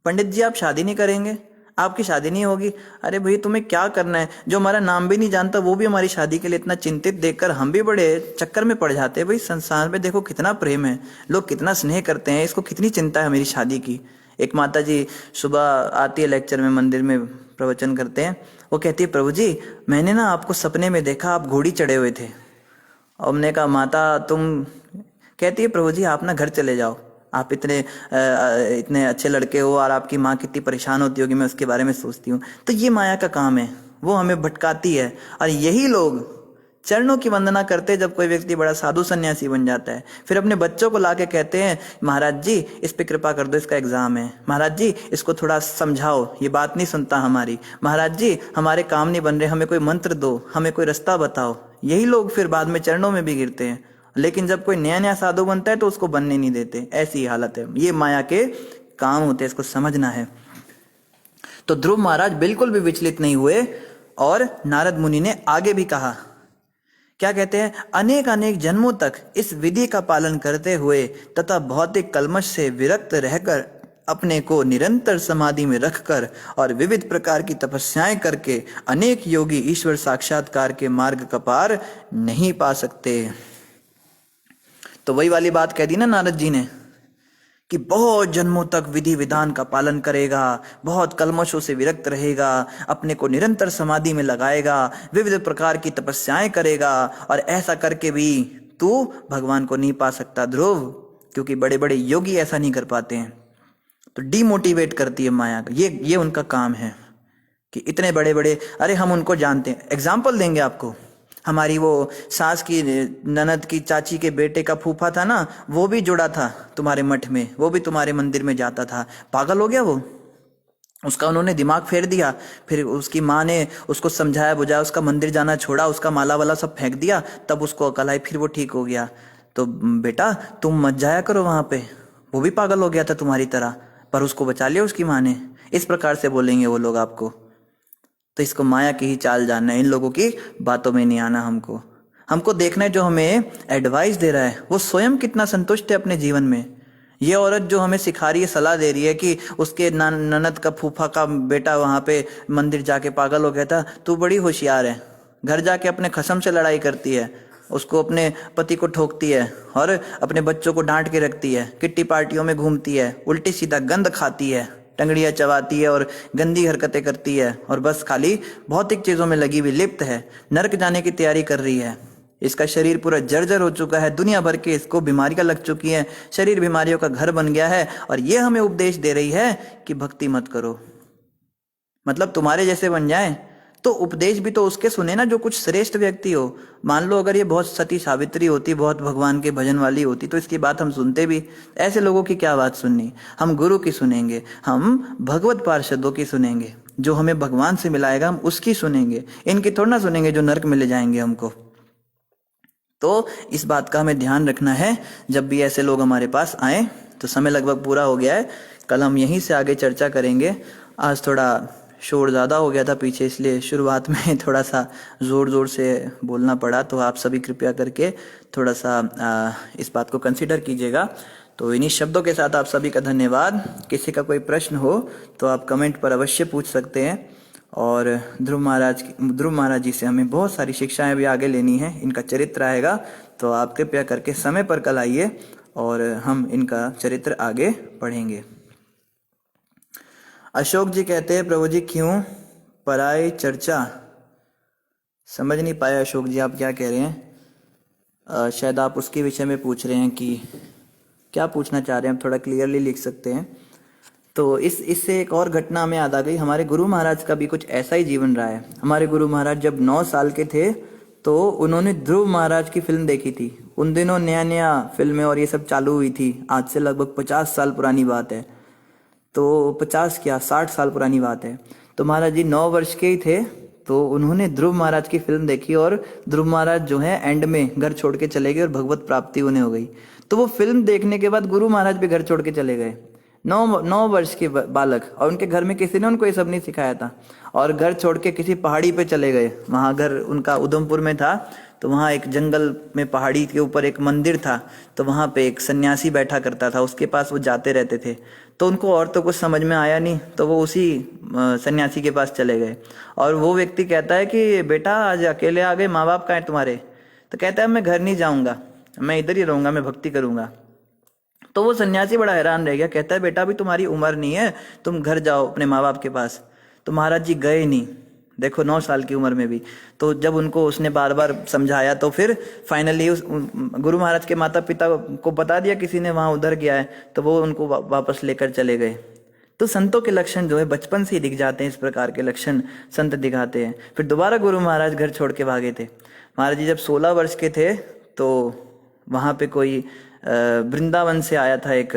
पंडित जी आप शादी नहीं करेंगे, आपकी शादी नहीं होगी। अरे भाई तुम्हें क्या करना है, जो हमारा नाम भी नहीं जानता वो भी हमारी शादी के लिए इतना चिंतित देखकर हम भी बड़े चक्कर में पड़ जाते हैं। भाई संसार में देखो कितना प्रेम है, लोग कितना स्नेह करते हैं, इसको कितनी चिंता है मेरी शादी की। एक माता जी सुबह आती है लेक्चर में, मंदिर में प्रवचन करते हैं, वो कहती है प्रभु जी मैंने ना आपको सपने में देखा, आप घोड़ी चढ़े हुए थे। और हमने कहा माता तुम, कहती है प्रभु जी आप ना घर चले जाओ, आप इतने अच्छे लड़के हो, और आपकी माँ कितनी परेशान होती होगी, मैं उसके बारे में सोचती हूँ। तो ये माया का काम है, वो हमें भटकाती है। और यही लोग चरणों की वंदना करते जब कोई व्यक्ति बड़ा साधु सन्यासी बन जाता है, फिर अपने बच्चों को लाके कहते हैं महाराज जी इस पे कृपा कर दो, इसका एग्जाम है, महाराज जी इसको थोड़ा समझाओ, ये बात नहीं सुनता हमारी, महाराज जी हमारे काम नहीं बन रहे, हमें कोई मंत्र दो, हमें कोई रास्ता बताओ। यही लोग फिर बाद में चरणों में भी गिरते हैं, लेकिन जब कोई नया नया साधु बनता है तो उसको बनने नहीं देते। ऐसी हालत है, ये माया के काम होते हैं, इसको समझना है। तो ध्रुव महाराज बिल्कुल भी विचलित नहीं हुए, और नारद मुनि ने आगे भी कहा, क्या कहते हैं, अनेक अनेक जन्मों तक इस विधि का पालन करते हुए तथा भौतिक कल्मश से विरक्त रहकर अपने को निरंतर समाधि में रखकर और विविध प्रकार की तपस्याएं करके अनेक योगी ईश्वर साक्षात्कार के मार्ग का पार नहीं पा सकते। तो वही वाली बात कह दी ना नारद जी ने कि बहुत जन्मों तक विधि विधान का पालन करेगा, बहुत कल्मशों से विरक्त रहेगा, अपने को निरंतर समाधि में लगाएगा, विविध प्रकार की तपस्याएं करेगा, और ऐसा करके भी तू भगवान को नहीं पा सकता ध्रुव, क्योंकि बड़े बड़े योगी ऐसा नहीं कर पाते हैं। तो डीमोटिवेट करती है माया का, ये उनका काम है कि इतने बड़े बड़े, अरे हम उनको जानते हैं। एग्जाम्पल देंगे आपको, हमारी वो सास की ननद की चाची के बेटे का फूफा था ना, वो भी जुड़ा था तुम्हारे मठ में, वो भी तुम्हारे मंदिर में जाता था, पागल हो गया वो, उसका उन्होंने दिमाग फेर दिया। फिर उसकी माँ ने उसको समझाया बुझाया, उसका मंदिर जाना छोड़ा, उसका माला वाला सब फेंक दिया, तब उसको अकल आई, फिर वो ठीक हो गया। तो बेटा तुम मत जाया करो वहां पे, वो भी पागल हो गया था तुम्हारी तरह, पर उसको बचा लिया उसकी माँ ने। इस प्रकार से बोलेंगे वो लोग आपको। तो इसको माया की ही चाल जानना है, इन लोगों की बातों में नहीं आना। हमको देखना है जो हमें एडवाइस दे रहा है वो स्वयं कितना संतुष्ट है अपने जीवन में। ये औरत जो हमें सिखा रही है, सलाह दे रही है कि उसके ननद का फूफा का बेटा वहां पे मंदिर जाके पागल हो गया था, तू बड़ी होशियार है, घर जाके अपने खसम से लड़ाई करती है, उसको अपने पति को ठोकती है और अपने बच्चों को डांट के रखती है, किट्टी पार्टियों में घूमती है, उल्टी सीधा गंद खाती है, टंगड़ियां चबाती है और गंदी हरकतें करती है, और बस खाली भौतिक चीजों में लगी हुई लिप्त है, नरक जाने की तैयारी कर रही है। इसका शरीर पूरा जर्जर हो चुका है, दुनिया भर के इसको बीमारियां लग चुकी हैं, शरीर बीमारियों का घर बन गया है, और ये हमें उपदेश दे रही है कि भक्ति मत करो, मतलब तुम्हारे जैसे बन जाए। तो उपदेश भी तो उसके सुने ना जो कुछ श्रेष्ठ व्यक्ति हो। मान लो अगर ये बहुत सती सावित्री होती, बहुत भगवान के भजन वाली होती, तो इसकी बात हम सुनते भी। ऐसे लोगों की क्या बात सुननी, हम गुरु की सुनेंगे, हम भगवत पार्षदों की सुनेंगे, जो हमें भगवान से मिलाएगा हम उसकी सुनेंगे, इनकी थोड़ा ना सुनेंगे जो नरक में ले जाएंगे हमको। तो इस बात का हमें ध्यान रखना है जब भी ऐसे लोग हमारे पास आए। तो समय लगभग पूरा हो गया है, कल हम यहीं से आगे चर्चा करेंगे। आज थोड़ा शोर ज़्यादा हो गया था पीछे, इसलिए शुरुआत में थोड़ा सा ज़ोर ज़ोर से बोलना पड़ा। तो आप सभी कृपया करके थोड़ा सा इस बात को कंसिडर कीजिएगा। तो इन्हीं शब्दों के साथ आप सभी का धन्यवाद। किसी का कोई प्रश्न हो तो आप कमेंट पर अवश्य पूछ सकते हैं। और ध्रुव महाराज जी से हमें बहुत सारी शिक्षाएं भी आगे लेनी है, इनका चरित्र आएगा। तो आप कृपया करके समय पर कल आइए और हम इनका चरित्र आगे पढ़ेंगे। अशोक जी कहते हैं, प्रभु जी क्यों पराई चर्चा? समझ नहीं पाया अशोक जी आप क्या कह रहे हैं। शायद आप उसके विषय में पूछ रहे हैं कि क्या पूछना चाह रहे हैं, हम थोड़ा क्लियरली लिख सकते हैं। तो इससे एक और घटना हमें याद आ गई। हमारे गुरु महाराज का भी कुछ ऐसा ही जीवन रहा है। हमारे गुरु महाराज जब 9 साल के थे तो उन्होंने ध्रुव महाराज की फिल्म देखी थी। उन दिनों नया नया फिल्में और ये सब चालू हुई थी, आज से लगभग 50 साल पुरानी बात है। तो 50 क्या 60 साल पुरानी बात है। तो महाराज जी 9 वर्ष के ही थे, तो उन्होंने ध्रुव महाराज की फिल्म देखी और ध्रुव महाराज जो है एंड में घर छोड़ के चले गए और भगवत प्राप्ति उन्हें हो गई। तो वो फिल्म देखने के बाद गुरु महाराज भी घर छोड़ के चले गए। 9 वर्ष के बालक, और उनके घर में किसी ने उनको ये सब नहीं सिखाया था, और घर छोड़ के किसी पहाड़ी पे चले गए। वहां घर उनका उधमपुर में था, तो वहां एक जंगल में पहाड़ी के ऊपर एक मंदिर था। तो वहां पे एक सन्यासी बैठा करता था, उसके पास वो जाते रहते थे। तो उनको और तो कुछ समझ में आया नहीं, तो वो उसी सन्यासी के पास चले गए। और वो व्यक्ति कहता है कि बेटा आज अकेले आ गए, माँ बाप कहाँ हैं तुम्हारे? तो कहता है मैं घर नहीं जाऊंगा, मैं इधर ही रहूंगा, मैं भक्ति करूंगा। तो वो सन्यासी बड़ा हैरान रह गया, कहता है बेटा अभी तुम्हारी उम्र नहीं है, तुम घर जाओ अपने माँ बाप के पास। तो महाराज जी गए नहीं, देखो 9 साल की उम्र में भी। तो जब उनको उसने बार बार समझाया तो फिर फाइनली उस गुरु महाराज के माता पिता को बता दिया किसी ने वहां उधर गया है, तो वो उनको वापस लेकर चले गए। तो संतों के लक्षण जो है बचपन से ही दिख जाते हैं, इस प्रकार के लक्षण संत दिखाते हैं। फिर दोबारा गुरु महाराज घर छोड़ के भागे थे। महाराज जी जब 16 वर्ष के थे तो वहां पे कोई वृंदावन से आया था, एक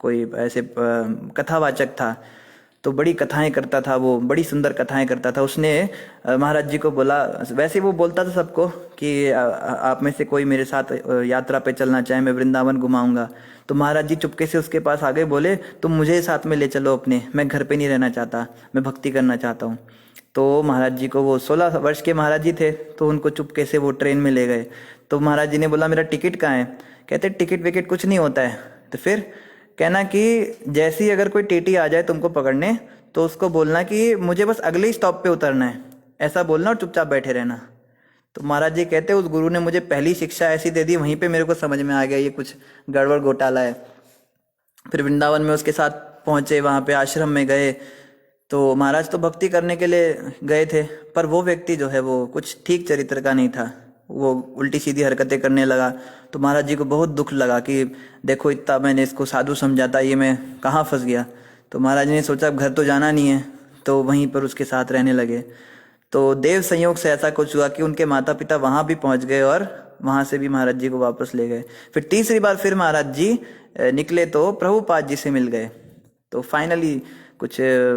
कोई ऐसे कथावाचक था, तो बड़ी कथाएं करता था, वो बड़ी सुंदर कथाएं करता था। उसने महाराज जी को बोला, वैसे वो बोलता था सबको कि आप में से कोई मेरे साथ यात्रा पे चलना चाहे, मैं वृंदावन घुमाऊंगा। तो महाराज जी चुपके से उसके पास आ गए, बोले तुम मुझे साथ में ले चलो अपने, मैं घर पे नहीं रहना चाहता, मैं भक्ति करना चाहता हूँ। तो महाराज जी को, वो 16 वर्ष के महाराज जी थे, तो उनको चुपके से वो ट्रेन में ले गए। तो महाराज जी ने बोला मेरा टिकट कहाँ है? कहते टिकट विकेट कुछ नहीं होता है। तो फिर कहना कि जैसे ही अगर कोई टीटी आ जाए तुमको पकड़ने, तो उसको बोलना कि मुझे बस अगले ही स्टॉप पे उतरना है, ऐसा बोलना और चुपचाप बैठे रहना। तो महाराज जी कहते उस गुरु ने मुझे पहली शिक्षा ऐसी दे दी, वहीं पे मेरे को समझ में आ गया ये कुछ गड़बड़ घोटाला है। फिर वृंदावन में उसके साथ पहुंचे, वहाँ पे आश्रम में गए। तो महाराज तो भक्ति करने के लिए गए थे, पर वो व्यक्ति जो है वो कुछ ठीक चरित्र का नहीं था, वो उल्टी सीधी हरकतें करने लगा। तो महाराज जी को बहुत दुख लगा कि देखो इतना मैंने इसको साधु समझाता, ये मैं कहाँ फंस गया। तो महाराज जी ने सोचा अब घर तो जाना नहीं है, तो वहीं पर उसके साथ रहने लगे। तो देव संयोग से ऐसा कुछ हुआ कि उनके माता पिता वहां भी पहुंच गए और वहां से भी महाराज जी को वापस ले गए। फिर तीसरी बार फिर महाराज जी निकले तो प्रभुपाद जी से मिल गए। तो फाइनली कुछ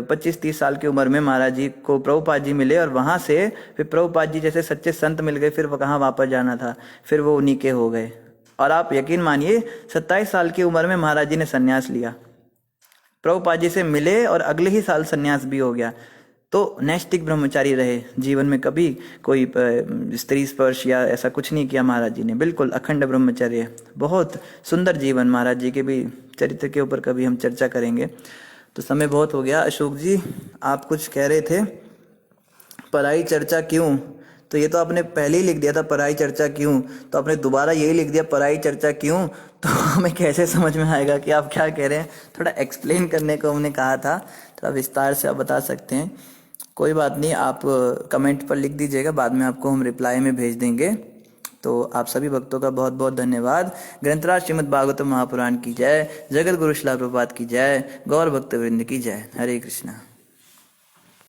25-30 साल की उम्र में महाराज जी को प्रभुपाद जी मिले, और वहां से फिर प्रभुपाद जी जैसे सच्चे संत मिल गए। फिर वो कहाँ वापस जाना था, फिर वो उन्हीं के हो गए। और आप यकीन मानिए 27 साल की उम्र में महाराज जी ने संन्यास लिया, प्रभुपाद जी से मिले और अगले ही साल संन्यास भी हो गया। तो नैष्ठिक ब्रह्मचारी रहे, जीवन में कभी कोई स्त्री स्पर्श या ऐसा कुछ नहीं किया महाराज जी ने, बिल्कुल अखंड ब्रह्मचर्य। बहुत सुंदर जीवन, महाराज जी के भी चरित्र के ऊपर कभी हम चर्चा करेंगे। तो समय बहुत हो गया। अशोक जी आप कुछ कह रहे थे, पराई चर्चा क्यों? तो ये तो आपने पहले ही लिख दिया था पराई चर्चा क्यों, तो आपने दोबारा यही लिख दिया पराई चर्चा क्यों। तो हमें कैसे समझ में आएगा कि आप क्या कह रहे हैं? थोड़ा एक्सप्लेन करने को हमने कहा था, थोड़ा विस्तार से आप बता सकते हैं। कोई बात नहीं, आप कमेंट पर लिख दीजिएगा, बाद में आपको हम रिप्लाई में भेज देंगे। तो आप सभी भक्तों का बहुत बहुत धन्यवाद। ग्रंथराज श्रीमद् भागवतम महापुराण की जय, जगत गुरु श्रील प्रभुपाद की जय, गौर भक्त वृंद की जय। हरे कृष्णा।